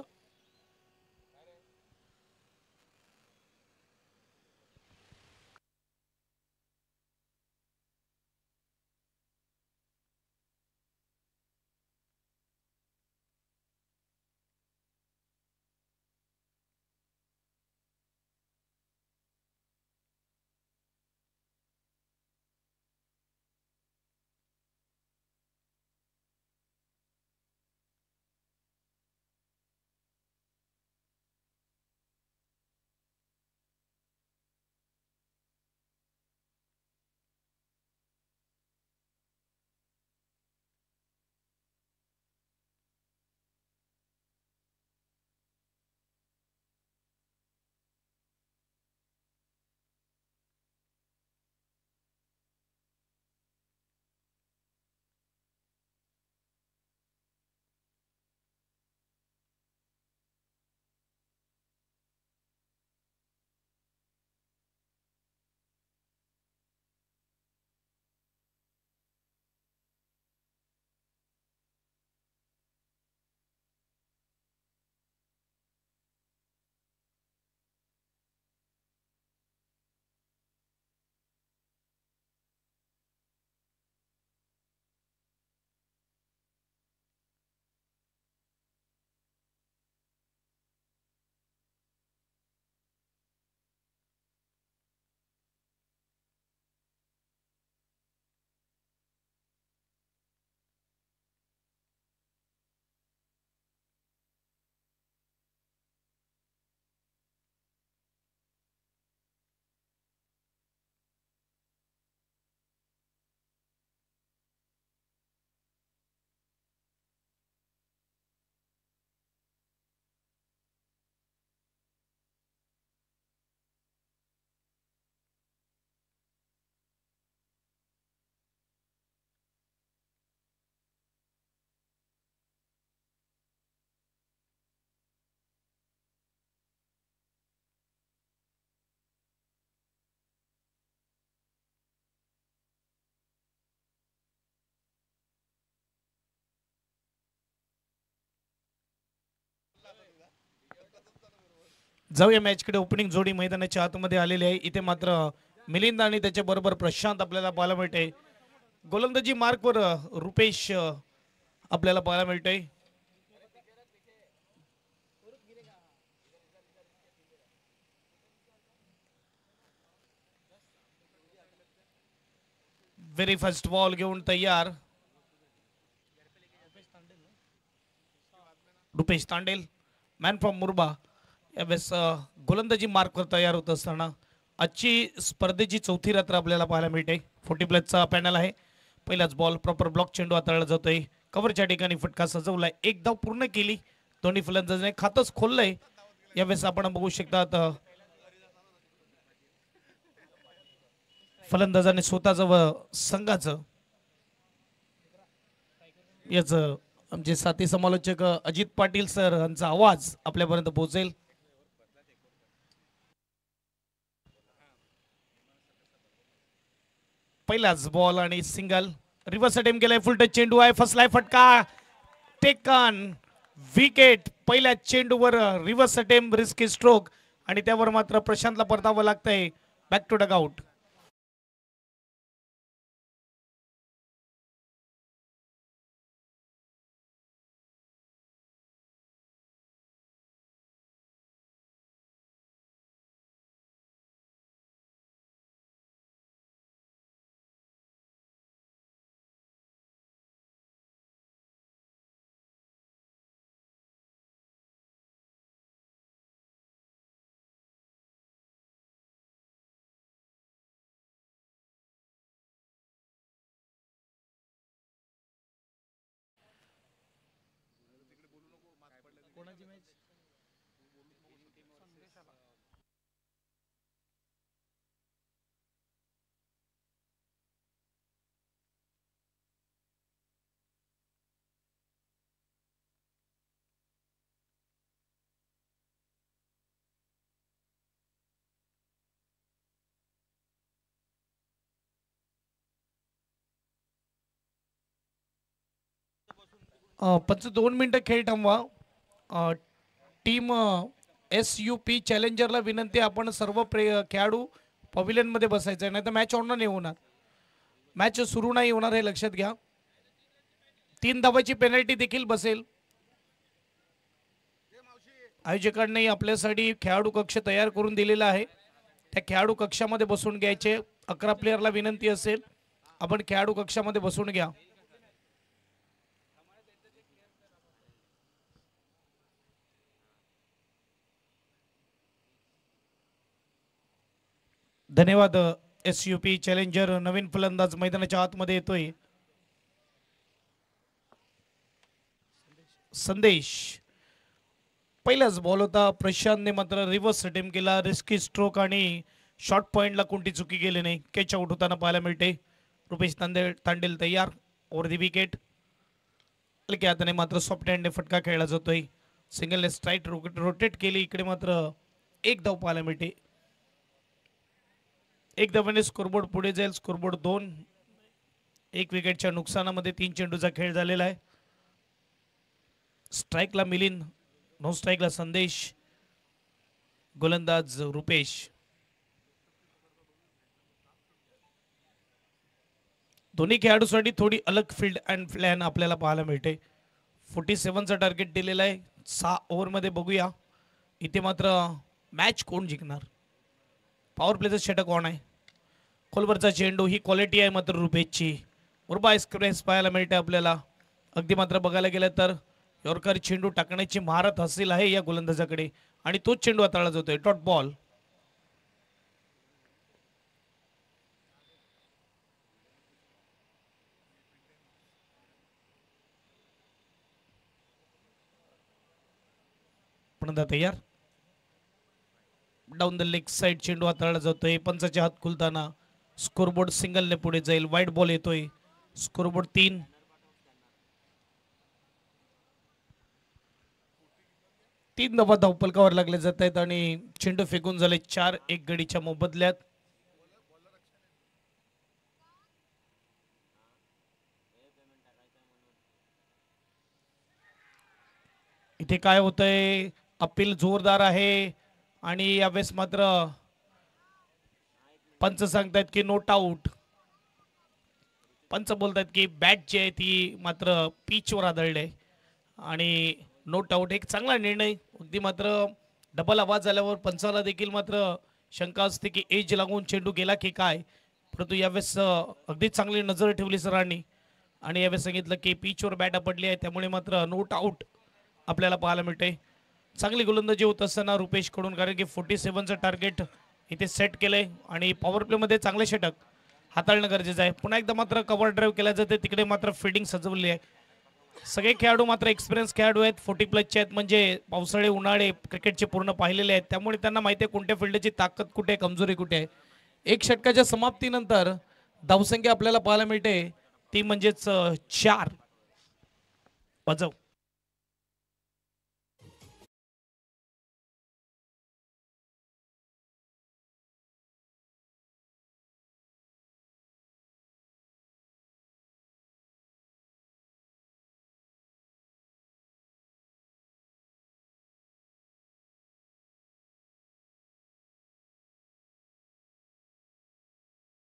जाऊया मॅचकडे. ओपनिंग जोडी मैदानाच्या आतमध्ये आलेली आहे. इथे मात्र मिलिंद आणि त्याच्या बरोबर प्रशांत आपल्याला पाहायला मिळते. गोलंदाजी मार्कवर रुपेश आपल्याला पाहायला मिळते. व्हेरी फर्स्ट बॉल घेऊन तयार रुपेश तांडेल, मॅन फ्रॉम मुरबा. यावेळेस गोलंदाजी मार्कवर तयार होत असताना आजची स्पर्धेची चौथी रात्र आपल्याला पाहायला मिळते. 40+ पॅनल आहे. पहिलाच बॉल प्रॉपर ब्लॉक चेंडू हाताळला जातोय. कव्हरच्या ठिकाणी फटका सजवलाय. एक धाव पूर्ण केली. दोन्ही फलंदाजाने खातच खोललंय. यावेळेस आपण बघू शकतात फलंदाजाने स्वतःचं व संघाचं याच आमचे साथी समालोचक अजित पाटील सर यांचा आवाज आपल्यापर्यंत पोहोचेल. पहिलाच बॉल आणि सिंगल. रिव्हर्स अटेम्प्ट केलाय. फुल टच चेंडू आहे. फसलाय फटका. Taken wicket. पहिल्या चेंडूवर रिव्हर्स अटेम्प्ट रिस्की स्ट्रोक आणि त्यावर मात्र प्रशांतला परतावं लागतंय. Back to dugout. पंच 2 मिनिटं खेळ थांबवा. टीम SUP चॅलेंजरला विनंती आपण सर्व खेळाडू पवेलियन मध्ये बसायचं, नाही तर मॅच ऑन नाही होणार, मॅच सुरू नाही होणार हे लक्षात घ्या. 3 धावाची पेनल्टी देखील बसेल. आयोजकांनी आपल्यासाठी खेळाडू कक्ष तयार करून दिलेला आहे, त्या खेळाडू कक्षामध्ये बसून घ्यायचे. 11 प्लेयरला विनंती असेल आपण खेळाडू कक्षामध्ये बसून घ्या. धन्यवाद. SUP चॅलेंजर नवीन फलंदाज मैदानाच्या आतमध्ये येतोय. संदेश पहिलाच बॉल होता, प्रशांतने मात्र रिव्हर्स अटेम्प्ट केला, रिस्की स्ट्रोक आणि शॉर्ट पॉइंटला कोणती चुकी गेली नाही. कॅच आउट होताना पाहायला मिळते. रुपेश तांडेल तयार ओव्हर दी विकेट. हलक्या हाताने मात्र सॉफ्ट हँडने फटका खेळला जातोय. सिंगलने स्ट्राईक रोटेट केली, इकडे मात्र एक धाव पाहायला मिळते. एक धावाने स्कोरबोर्ड पुढे जाईल. स्कोरबोर्ड 2. 1 विकेटच्या नुकसानामध्ये 3 चेंडूचा खेळ झालेला आहे. स्ट्राईकला मिलिंद, नो स्ट्राईकला संदेश, गोलंदाज रुपेश. दोन्ही खेळाडूसाठी थोडी अलग फील्ड अँड प्लॅन आपल्याला पाहायला मिळते. 47चा टार्गेट दिलेला आहे. 6 ओव्हरमध्ये बघूया इथे मात्र मॅच कोण जिंकणार. पॉवर प्लेचं षटक ऑन आहे. खोलवरचा चेंडू, ही क्वालिटी आहे मात्र रुपेशची. मुरबा एक्सप्रेस पाहायला मिळते आपल्याला. अगदी मात्र बघायला गेलं तर यॉर्कर चेंडू टाकण्याची महारत हासिल आहे या गोलंदाजाकडे आणि तोच चेंडू हाताळला जातोय. Dot ball. पुन्हा तयार. डाऊन द लेग साइड चेंडू हाताळला जातोय. पंचाचे हात खुलताना स्कोरबोर्ड सिंगलने पुढे जाईल. वाईट बॉल येतोय. स्कोरबोर्ड 3. तीन धावा धावपलकावर लागले जात आहेत आणि चेंडू फेकून झाले 4-1 गडीच्या मोबदल्यात. इथे काय होतंय, अपील जोरदार आहे आणि यावेळेस मात्र पंच सांगतायत की नोट आउट. पंच बोलतायत की बॅट जी आहे ती मात्र पिचवर आदळले आणि नोट आउट. एक चांगला निर्णय. अगदी मात्र डबल आवाज आल्यावर पंचाला देखील मात्र शंका असते की एज लागून चेंडू गेला की काय, परंतु यावेळेस अगदी चांगली नजर ठेवली सरांनी आणि यावेळेस सांगितलं की पिचवर बॅट पडली आहे, त्यामुळे मात्र नोट आउट आपल्याला पाहायला मिळते. चांगली गोलंदाजी होत असताना रुपेश कडून, कारण की 47चं टार्गेट इथे सेट केलंय आणि पॉवर प्ले मध्ये चांगले षटक हाताळणं गरजेचं आहे. पुन्हा एकदा मात्र कव्हर ड्राईव्ह केला जाते, तिकडे मात्र फिल्डिंग सजवली आहे. सगळे खेळाडू मात्र एक्सपिरियन्स खेळाडू आहेत, 40+ आहेत, म्हणजे पावसाळे उन्हाळे क्रिकेटचे पूर्ण पाहिलेले आहेत, त्यामुळे त्यांना माहिती आहे कोणत्या फिल्डची ताकद कुठे आहे, कमजोरी कुठे आहे. एक षटकाच्या समाप्तीनंतर धावसंख्या आपल्याला पाहायला मिळते ती म्हणजेच 4. वाजव.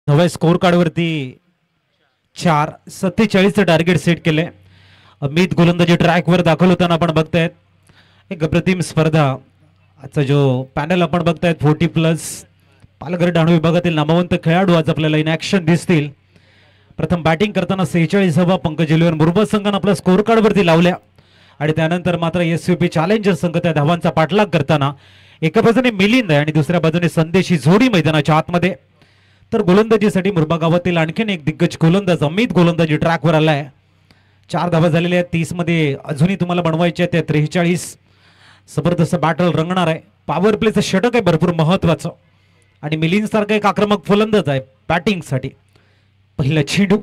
नव्या स्कोर कार्डवरती 4. 47चं टार्गेट सेट केलंय. अमित गोलंदाजी ट्रॅकवर दाखल होताना आपण बघतायत. एक अप्रतिम स्पर्धा. आजचा जो पॅनल आपण बघतायत 40+. पालघर डहाणू विभागातील नामवंत खेळाडू आज आपल्याला इन ॲक्शन दिसतील. प्रथम बॅटिंग करताना 46 धावा पंकज एलिवर मुरबा संघाने आपल्या स्कोर कार्डवरती लावल्या आणि त्यानंतर मात्र SUP चॅलेंजर संघ त्या धावांचा पाठलाग करताना एका बाजूने मिलिंद आणि दुसऱ्या बाजूने संदेश ही जोडी मैदानाच्या आतमध्ये. तर गोलंदाजीसाठी मुरबा गावातील आणखीन एक दिग्गज गोलंदाज अमित गोलंदाजी ट्रॅकवर आलाय. 4 धावा झालेल्या आहेत. 30 मध्ये अजूनही तुम्हाला बनवायचे आहेत 43. जबरदस्त बॅटल रंगणार आहे. पॉवर प्लेचं षटक आहे भरपूर महत्वाचं आणि मिलिंद सारखा एक आक्रमक फलंदाज आहे बॅटिंग साठी. पहिला चेंडू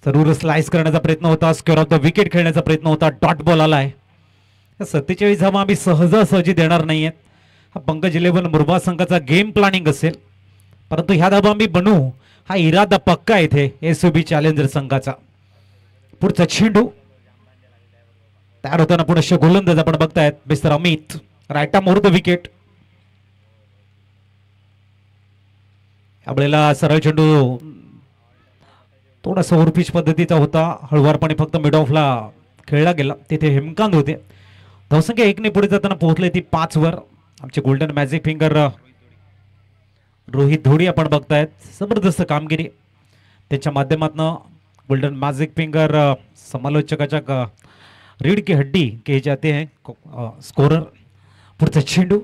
जरूर स्लाइस करण्याचा प्रयत्न होता, स्क्वेअर ऑफ द विकेट खेळण्याचा प्रयत्न होता, डॉट बॉल आलाय. 47 धावा आम्ही सहजासहजी देणार नाहीयेत. हा पंकज 11 मुरबा संघाचा गेम प्लॅनिंग असेल, परंतु ह्या धावा आम्ही बनवू हा इरादा पक्का इथे एसयूबी चॅलेंजर संघाचा. पुढचा चेंडू तयार होताना पुढे गोलंदाज आपण बघतायत mister Amit, right more the wicket. यावेळेला सरळ चेंडू थोडासा ओव्हरपिच पद्धतीचा होता, हळुवारपणे फक्त मिड ऑफला खेळला गेला. तिथे हेमकांत होते. धावसंख्या 1 पुढे जाताना पोहोचले ती 5 वर. आमचे गोल्डन मॅजिक फिंगर रोहित धोडी आपण बघतायत, जबरदस्त कामगिरी त्यांच्या माध्यमातून. गोल्डन मॅजिक फिंगर समालोचकाच्या रीड की हड्डी के जाते हैं स्कोरर. पुढचा चेंडू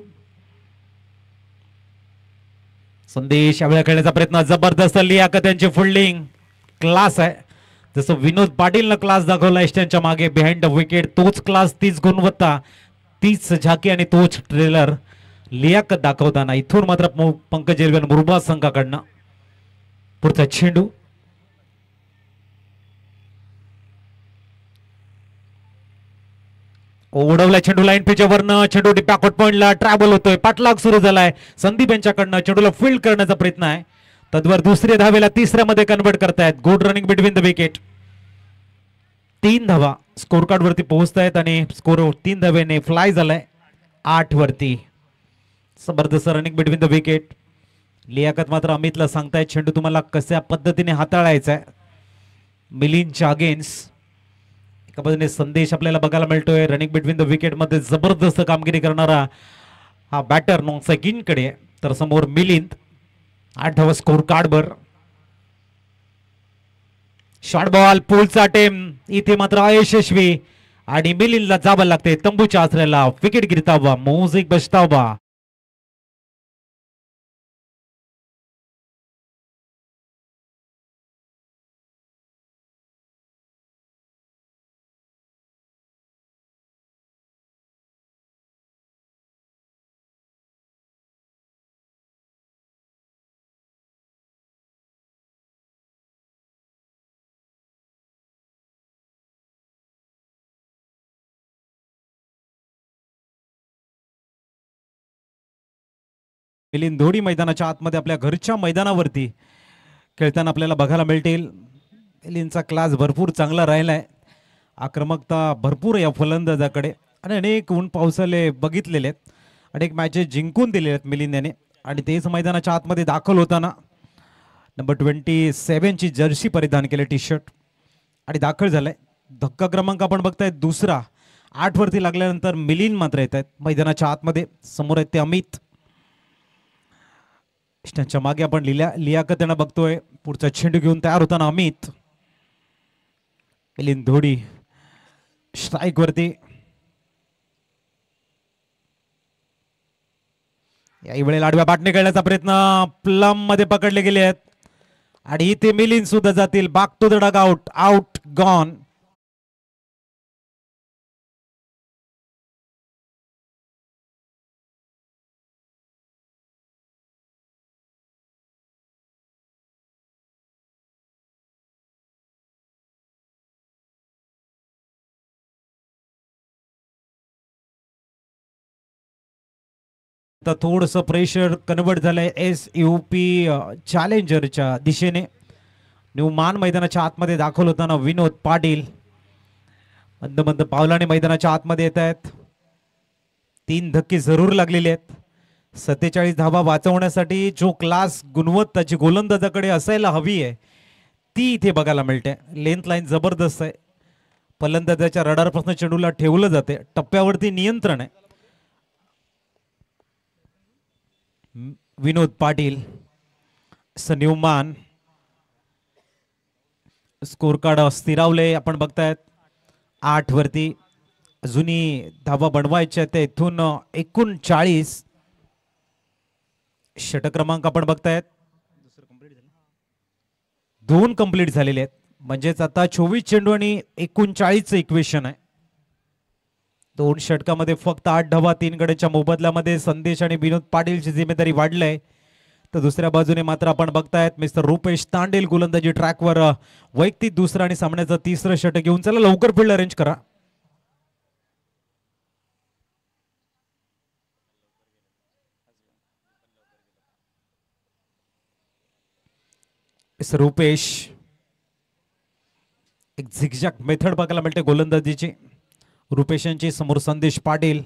संदेश यावेळी खेळण्याचा प्रयत्न, जबरदस्त लियाकत यांची फिल्डिंग क्लास आहे. जसं विनोद पाटीलनं क्लास दाखवला त्यांच्या मागे बिहाइंड द विकेट, तोच क्लास, तीच गुणवत्ता, तीच झाकी आणि तोच ट्रेलर लियाकत दाखवताना इथून मात्र पंकज 11 मुरबा संघाकडनं. पुढचा चेंडू ओढवलाय चेंडू लाईन पिचवरनं, चेंडू बॅकवर्ड पॉइंटला ट्रॅव्हल होतोय, पाठलाग सुरू झालाय संदीप यांच्याकडनं. चेंडूला फील्ड करण्याचा प्रयत्न आहे, तद्वर दुसऱ्या धावेला तिसऱ्या मध्ये कन्वर्ट करतायत. Good running between the wicket. 3 धावा स्कोर कार्ड वरती पोहोचतायत आणि स्कोर 3 धावेने फ्लाय झालाय 8 वरती. जबरदस्त running between the wicket. Liyakat मात्र अमितला सांगतायत चेंडू तुम्हाला कशा पद्धतीने हाताळायचा आहे मिलिंदच्या अगेन्स्ट. एका बाजूने संदेश आपल्याला बघायला मिळतोय रनिंग बिटवीन द विकेट मध्ये जबरदस्त कामगिरी करणारा हा बॅटर नॉन कडे, तर समोर मिलिंद 8 धावा स्कोर कार्डवर. शॉर्ट बॉल पुलचा अटेम्प्ट इथे मात्र अयशस्वी आणि मिलिंदला जावं लागते तंबूच्या आसऱ्याला. विकेट गिरतावा, म्युझिक बजतावा. मिलिंद धोडी मैदानाच्या आतमध्ये आपल्या घरच्या मैदानावरती खेळताना आपल्याला बघायला मिळतील. मिलिंदचा क्लास भरपूर चांगला राहिलाय, आक्रमकता भरपूर या फलंदाजाकडे आणि अनेक ऊन पावसाले बघितलेले आहेत, अनेक मॅचेस जिंकून दिलेले आहेत मिलिंद याने. आणि तेच मैदानाच्या आतमध्ये दाखल होताना नंबर 27 ची जर्सी परिधान केले, टी शर्ट, आणि दाखल झालाय. धक्का क्रमांक आपण बघताय दुसरा 8 वरती लागल्यानंतर मिलिंद मात्र येत आहेत मैदानाच्या आतमध्ये. समोर आहेत ते अमित, त्यांच्या मागे आपण लियाकत यांना बघतोय. पुढचा चेंडू घेऊन तयार होताना अमित. मिलिंद धोडी स्ट्राईक वरती. याही वेळेला आडव्या बाटणे खेळण्याचा प्रयत्न प्लम मध्ये पकडले गेले आहेत आणि इथे मिलिंद सुद्धा जातील. Back to the dugout, out gone. तर थोडंसं प्रेशर कन्वर्ट झालंय SUP चॅलेंजरच्या दिशेने. न्यूमान मैदानाच्या आतमध्ये दाखल होताना विनोद पाटील मंद मंद पावलाने मैदानाच्या आतमध्ये येत आहेत. 3 धक्के जरूर लागलेले आहेत. 47 धावा वाचवण्यासाठी जो क्लास गुणवत्ताची गोलंदाजाकडे असायला हवी आहे ती इथे बघायला मिळते. लेंथ लाईन जबरदस्त आहे. फलंदाजाच्या रडारपासून चेंडूला ठेवलं जाते, टप्प्यावरती नियंत्रण आहे. विनोद पाटील, सन्युमान, स्कोर कार्ड स्थिरावले आपण बघतायत 8 वरती. अजूनही धावा बनवायच्या त्या इथून 39. षटक क्रमांक आपण बघतायत 2 कंप्लीट झालेले आहेत, म्हणजेच आता 24 चेंडू आणि 39चं इक्वेशन आहे. 2 षटकामध्ये फक्त 8 धावा 3 गड्याच्या मोबदल्यामध्ये संदेश आणि विनोद पाटीलची जिम्मेदारी वाढली तर दुसऱ्या बाजूने मात्र आपण बघतायत मिस्टर रुपेश तांडेल गोलंदाजी ट्रॅकवर वैयक्तिक दुसरं आणि सामन्याचं तिसरं षटक घेऊन चला लवकर फील्ड अरेंज करा. मिस्टर रुपेश एक झिगझॅग मेथड बघायला मिळते गोलंदाजीची. रुपेश यांची समोर संदेश पाटील.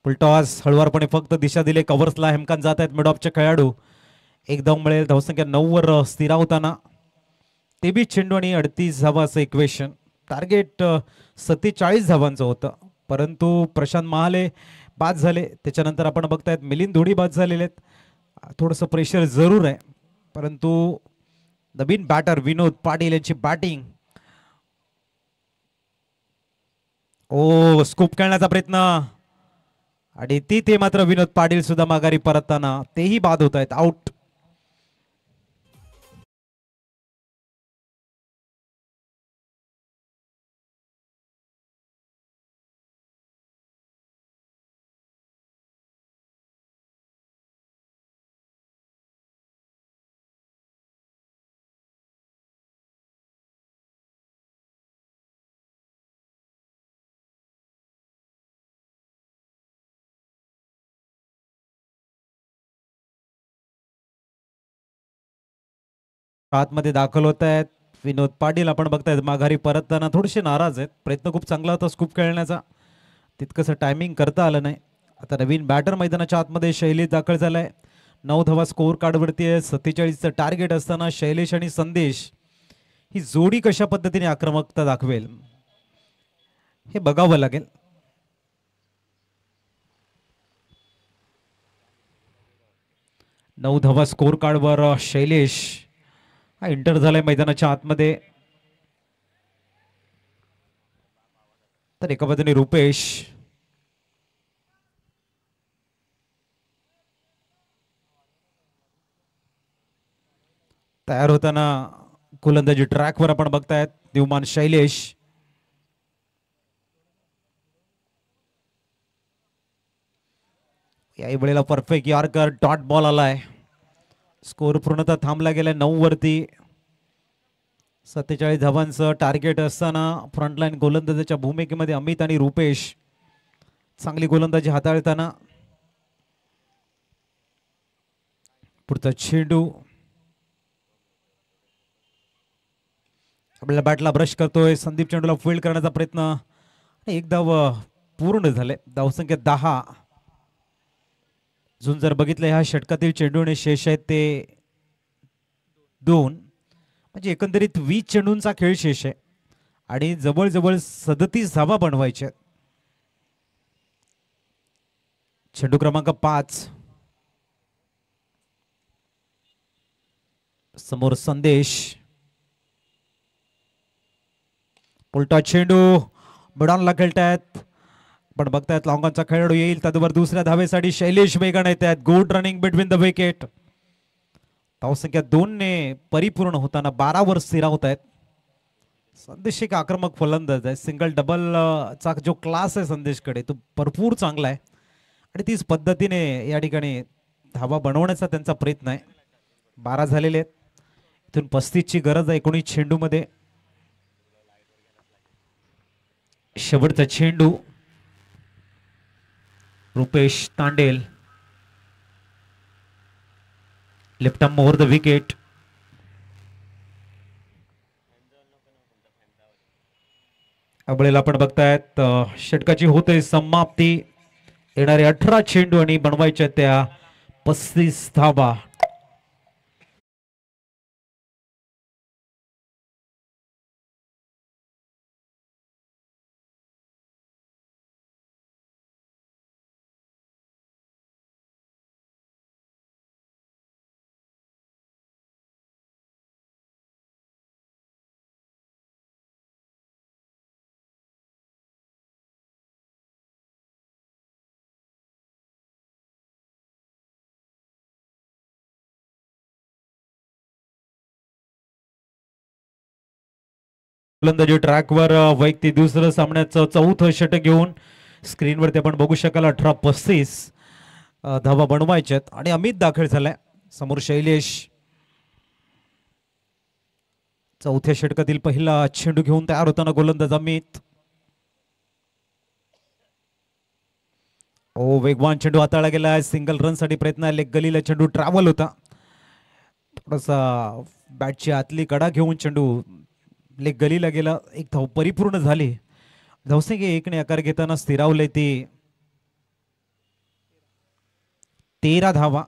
फुलटॉस हळुवारपणे फक्त दिशा दिले कव्हर्सला हेमकांत जात आहेत मिड ऑफचे खेळाडू. एक धाव मिळेल धावसंख्या 9 वर स्थिरावताना 23 चेंडू आणि 38 धावांचं इक्वेशन. टार्गेट 47 धावांचं होतं परंतु प्रशांत महाले बाद झाले. त्याच्यानंतर आपण बघतायत मिलिंद धोडी बाद झालेले आहेत. थोडंसं प्रेशर जरूर आहे परंतु नवीन बॅटर विनोद पाटील यांची बॅटिंग. ओ स्कूप खेळण्याचा प्रयत्न आणि ते मात्र विनोद पाटील सुद्धा माघारी परतताना तेही बाद होत आहेत आउट. आतमध्ये दाखल होत आहेत विनोद पाटील. आपण बघतायत माघारी परतताना थोडेसे नाराज आहेत. प्रयत्न खूप चांगला होता स्कूप खेळण्याचा तितकंसं टायमिंग करता आलं नाही. आता नवीन बॅटर मैदानाच्या आतमध्ये शैलेश दाखल झालाय. 9 धावा स्कोअर कार्डवरती आहे. 47चं टार्गेट असताना शैलेश आणि संदेश ही जोडी कशा पद्धतीने आक्रमकता दाखवेल हे बघावं लागेल. नऊ धावा स्कोअर कार्डवर शैलेश हा इंटर झालाय मैदानाच्या आतमध्ये. तर एका बाजूने रुपेश तयार होताना गोलंदाजी ट्रॅकवर आपण बघतायत दिवमान शैलेश. याही वेळेला परफेक्ट यॉर्कर डॉट बॉल आलाय. स्कोर पूर्णतः थांबला गेलाय 9 वरती. 47 धावांचं टार्गेट असताना फ्रंटलाईन गोलंदाजाच्या भूमिकेमध्ये अमित आणि रुपेश चांगली गोलंदाजी हाताळताना. पुढचा चेंडू आपल्याला बॅटला ब्रश करतोय. संदीप चेंडूला फील्ड करण्याचा प्रयत्न. एक धाव पूर्ण झाले. धावसंख्या 10. अजून जर बघितलं ह्या षटकातील चेंडूने शेष आहेत ते 2 म्हणजे एकंदरीत 20 चेंडूंचा खेळ शेष आहे आणि जवळजवळ 37 धावा बनवायच्या. चेंडू क्रमांक 5 समोर संदेश. उलटा चेंडू मिडॉनला खेळतायत. पण बघतायत लॉंगॉनचा खेळाडू येईल त्यावर दुसऱ्या धावेसाठी शैलेश वेगण येत आहेत. Good running between the wicket. धावसंख्या 2 ने परिपूर्ण होताना 12 वर स्थिरावत आहेत. संदेश एक आक्रमक फलंदाज आहे. सिंगल डबल चा जो क्लास आहे संदेशकडे तो भरपूर चांगला आहे आणि तीच पद्धतीने या ठिकाणी धावा बनवण्याचा त्यांचा प्रयत्न आहे. 12 झालेले आहेत. इथून 35ची गरज आहे 19 चेंडू मध्ये. शेवटचा चेंडू Rupesh Tandel left arm over the wicket. अबळेला आपण बघतायत षटकाची होते समाप्ती. येणारे 18 चेंडू आणि बनवायच्या त्या 35 धावा. गोलंदाजी ट्रॅकवर वैयक्तिक दुसरं सामन्याचं चौथं षटक घेऊन स्क्रीनवरती आपण बघू शकाल 18-35 धावा बनवायच्यात आणि अमित दाखल झालाय समोर शैलेश चौथ्या षटकातील पहिला चेंडू घेऊन तयार होताना गोलंदाज अमित ओ वेगवान चेंडू हाताळला गेला सिंगल रन साठी प्रयत्न लेग गलीला चेंडू ट्रॅव्हल होता थोडासा बॅटची आतली कडा घेऊन चेंडू लेग गलीला गेला एक धाव परिपूर्ण झाली धावसंख्या 1ने आकार घेताना स्थिरावले ती 13 धावा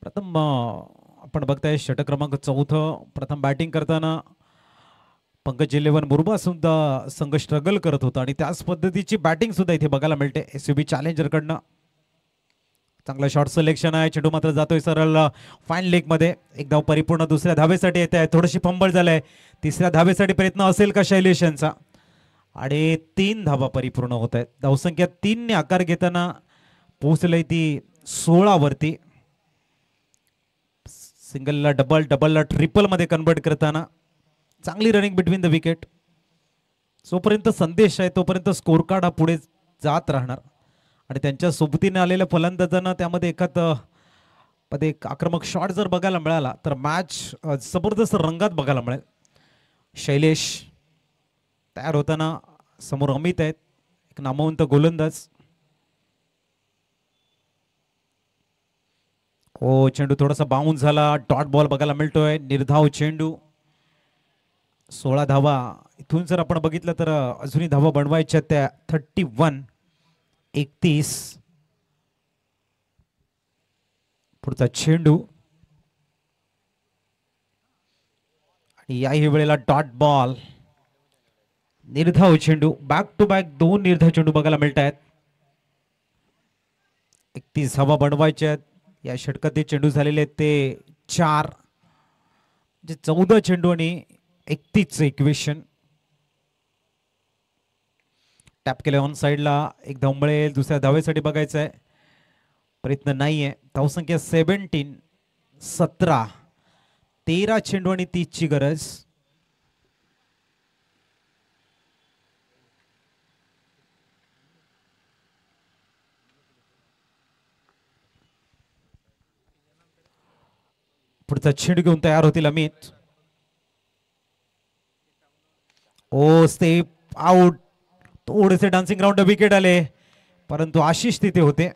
प्रथम आपण बघताय षटक क्रमांक 4 प्रथम बॅटिंग करताना पंकज 11 मुरबा सुद्धा संघ स्ट्रगल करत होता आणि त्याच पद्धतीची बॅटिंग सुद्धा इथे बघायला मिळते एसयूबी चॅलेंजर कडनं चांगला शॉर्ट सिलेक्शन आहे चेंडू मात्र जातोय सरळ फाईन लेग मध्ये एक धाव परिपूर्ण दुसऱ्या धावेसाठी येते आहे थोडीशी फंबल झालंय तिसऱ्या धावेसाठी प्रयत्न असेल का शैलेश यांचा आणि 3 धावा परिपूर्ण होत आहेत धावसंख्या 3 ने आकार घेताना पोहोचलंय ती 16 वरती सिंगलला डबलला ट्रिपल मध्ये कन्वर्ट करताना चांगली रनिंग बिटवीन द विकेट जोपर्यंत संदेश आहे तोपर्यंत स्कोर कार्ड हा पुढे जात राहणार आणि त्यांच्या सोबतीने आलेल्या फलंदाजांना त्यामध्ये एक आक्रमक शॉट जर बघायला मिळाला तर मॅच जबरदस्त रंगात बघायला मिळेल शैलेश तयार होताना समोर अमित आहेत एक नामवंत गोलंदाज ओ चेंडू थोडासा बाउन्स झाला डॉट बॉल बघायला मिळतोय निर्धाव चेंडू 16 धावा इथून जर आपण बघितलं तर अजूनही धावा बनवायच्या त्या 31 पुढचा चेंडू आणि याही वेळेला डॉट बॉल निर्धाव चेंडू बॅक टू बॅक 2 निर्धाव चेंडू बघायला मिळत आहेत 31 धावा बनवायच्या या षटकातील चेंडू झालेले ते 4 म्हणजे 14 चेंडू आणि 31 इक्वेशन टॅप केले ऑन साइडला एक धाव मिळेल दुसऱ्या धावेसाठी बघायचं आहे प्रयत्न नाहीये धावसंख्या 17 13 चेंडू आणि 30 ची गरज पुढचा चेंडू घेऊन तयार होतील अमित ओ स्टेप आउट थोडेसे डान्सिंग राउंड विकेट आले परंतु आशिष तिथे होते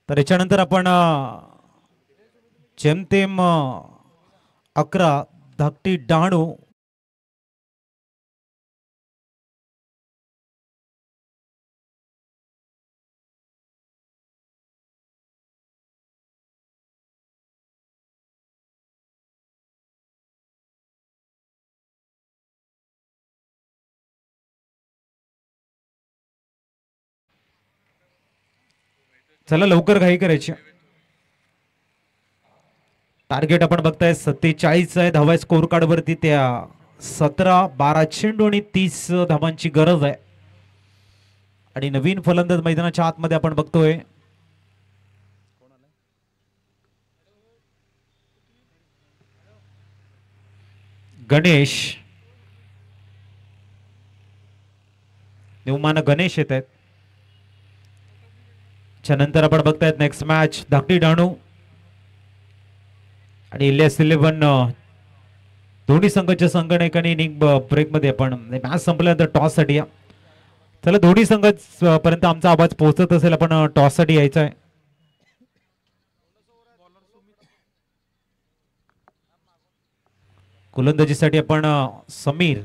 तर याच्यानंतर आपण जेमतेम 11 धाकटी डहाणू चला लवकर घाई करायची टार्गेट आपण बघताय 47 आहे धावा स्कोर कार्ड वरती त्या 12 चेंडू आणि 30 धावांची गरज आहे आणि नवीन फलंदाज मैदानाच्या आतमध्ये आपण बघतोय गणेश निवमान गणेश येत आहेत त्यानंतर आपण बघतायत नेक्स्ट मॅच धाकटी डहाणू आणि इलियास 11 दोन्ही संघाच्या संघटनेने इनिंग ब्रेक मध्ये आपण मॅच संपल्यानंतर टॉस साठी या चला दोन्ही संघ पर्यंत आमचा आवाज पोहोचत असेल आपण टॉस साठी यायचं आहे गोलंदाजीसाठी आपण समीर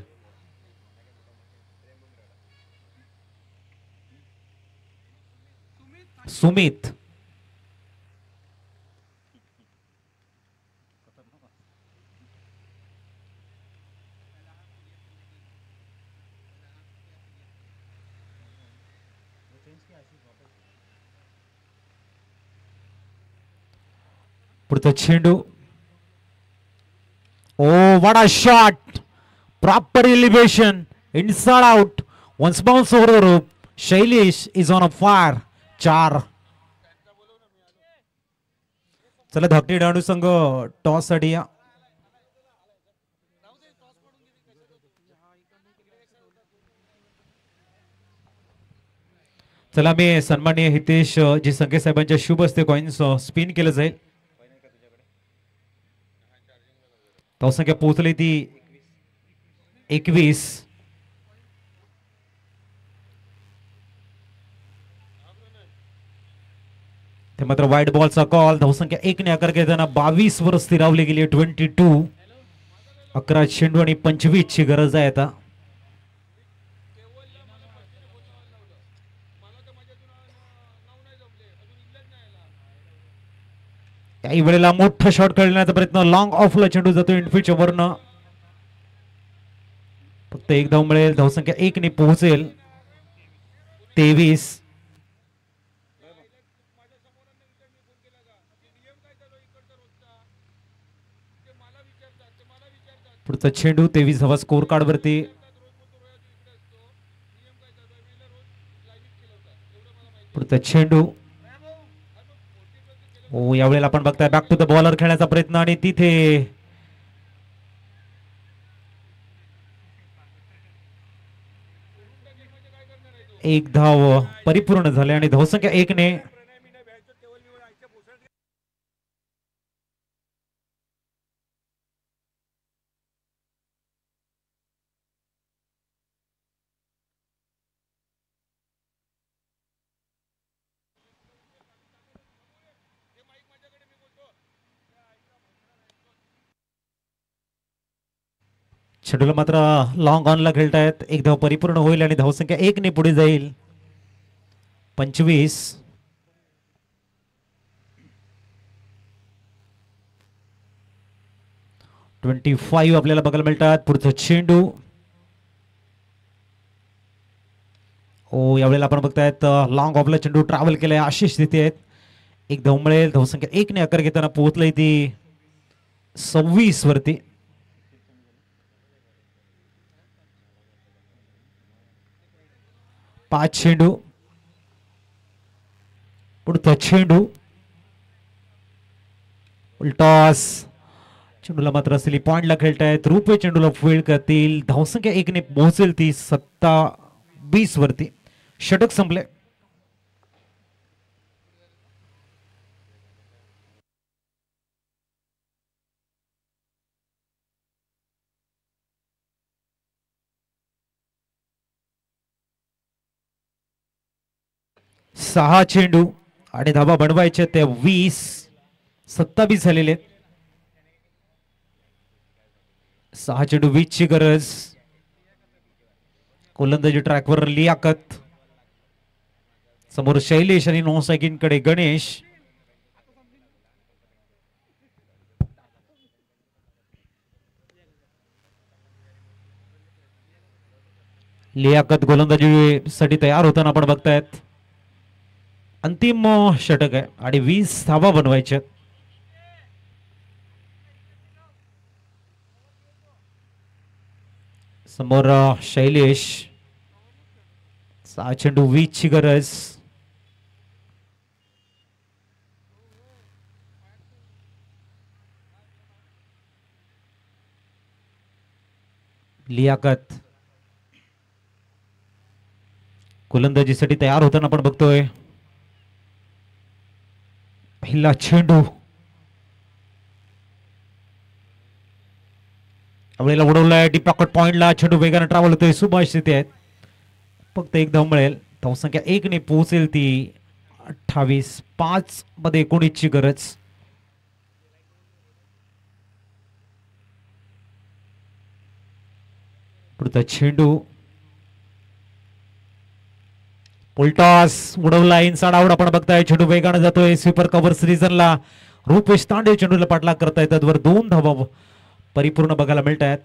सुमित पुढचा चेंडू oh what a shot proper elevation inside out once bounce over the rope Shailesh is on a fire 4 चला धाकटी डाणू संघ टॉस साठी या. चला मी सन्माननीय हितेश जी संकेत साहेबांच्या शुभ हस्ते कॉइन्स स्पिन केलं जाईल. धावसंख्या पोहोचली ती 21. ते मात्र वाईट बॉलचा कॉल. धावसंख्या 1 ने आकार घेताना 22 वर स्थिरावली गेली. 22. 11 चेंडू आणि 25 ची गरज आहे आता. काही वेळेला मोठा शॉट खेळण्याचा प्रयत्न. लॉंग ऑफला चेंडू जातो इनफिटच्या वरनं. फक्त एक धाव मिळेल. धावसंख्या 1 ने पोहोचेल. 23. पुढचा चेंडू. 23 धावा स्कोर कार्ड वरती. पुढचा चेंडू. हो यावेळेला आपण बघताय बॅक टू द बॉलर खेळण्याचा प्रयत्न आणि तिथे एक धाव परिपूर्ण झाले आणि धावसंख्या 1 ने. चेंडूला मात्र लॉंग ऑनला खेळतायत. एक धाव परिपूर्ण होईल आणि धावसंख्या 1 ने पुढे जाईल. 25. आपल्याला बघायला मिळतात. पुढचा चेंडू. हो यावेळेला आपण बघतायत लॉंग ऑफला चेंडू ट्रॅव्हल केलाय. आशिष तिथे आहेत. एक धाव मिळेल. धावसंख्या 1 ने आकार घेताना पोहोचलंय ती 26 वरती. 5 चेंडू. पुढचा चेंडू. टॉस. चेंडूला मात्र असलेली पॉइंटला खेळतायत. रुपये चेंडूला फील्ड करतील. धावसंख्या 1 ने पोहोचेल ती 27 वरती. षटक संपले. सहा चेंडू आणि धाबा बनवायचे ते 20. 27 झालेले. 6 चेंडू 20 ची गरज. गोलंदाजी ट्रॅकवर लियाकत. समोर शैलेश आणि नॉनसायकिनकडे गणेश. लियाकत गोलंदाजी साठी तयार होताना आपण बघतायत. अंतिम षटक आहे आणि 20 धावा बनवायच्या. समोर शैलेश. 6 चेंडू 20 ची गरज. लियाकत गोलंदाजीसाठी तयार होताना आपण बघतोय. पहिला चेंडू. वेळेला उडवलाय डीप पॉकेट पॉइंटला. चेंडू वेगाने ट्रॅव्हल होतोय. सुभाष तिथे आहेत. फक्त एक धाव मिळेल. धावसंख्या 1 ने पोहोचेल ती 28. 5 मध्ये 19 ची गरज. पुढचा चेंडू. उलटॉस. उडवला इनसाइड आउट आपण बघताय. चेंडू वेगाने जातोय. स्वीपर कव्हर सीझनला रुपेश तांडे चेंडूला पाठलाग करतायत. वर 2 धावा परिपूर्ण बघायला मिळत आहेत.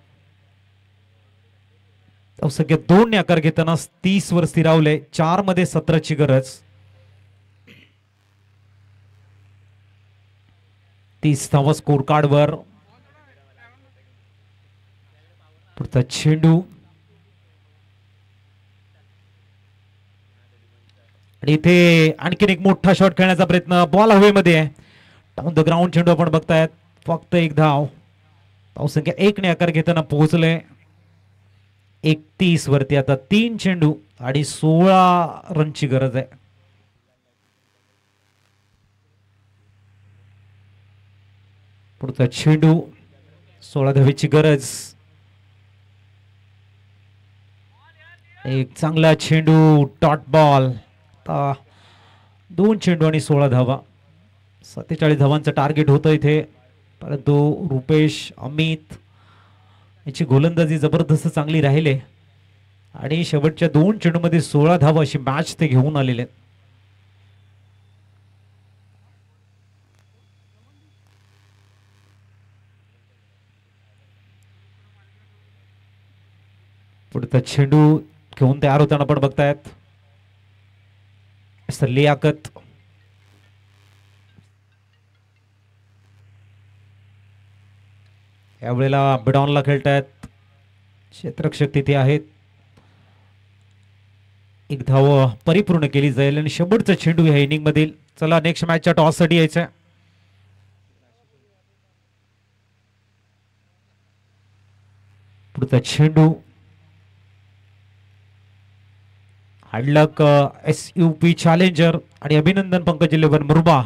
धावसंख्या 2 ने आकार घेताना 30 वर स्थिरावले. 4 मध्ये 17 ची गरज. 30 धावा स्कोर कार्ड वर. पुढचा चेंडू. आणि इथे आणखीन एक मोठा शॉट खेळण्याचा प्रयत्न. बॉल हवेमध्ये आहे. डाऊन द ग्राउंड चेंडू आपण बघतायत. फक्त एक धाव. धावसंख्या 1 ने आकार घेताना पोहोचले. 31 वरती आता 3 चेंडू आणि 16 रनची गरज आहे. पुढचा चेंडू 16 धावेची गरज. एक चांगला चेंडू डॉट बॉल. 2 चेंडू आणि 16 धावा. 47 धावांचं टार्गेट होतं इथे, परंतु रुपेश अमित याची गोलंदाजी जबरदस्त चांगली राहिले आणि शेवटच्या 2 चेंडूमध्ये 16 धावा अशी मॅच ते घेऊन आलेले आहेत. पुढचा चेंडू घेऊन तयार होताना पण बघतायत लियाकत. यावेळेला बिडॉनला खेळतायत. क्षेत्ररक्षक तिथे आहेत. एक धाव परिपूर्ण केली जाईल आणि शेवटचा चेंडू ह्या इनिंग मधील. चला नेक्स्ट मॅचच्या टॉस साठी यायचं. पुढचा चेंडू हाडलक SUP चॅलेंजर आणि अभिनंदन पंकज 11 मुरबा.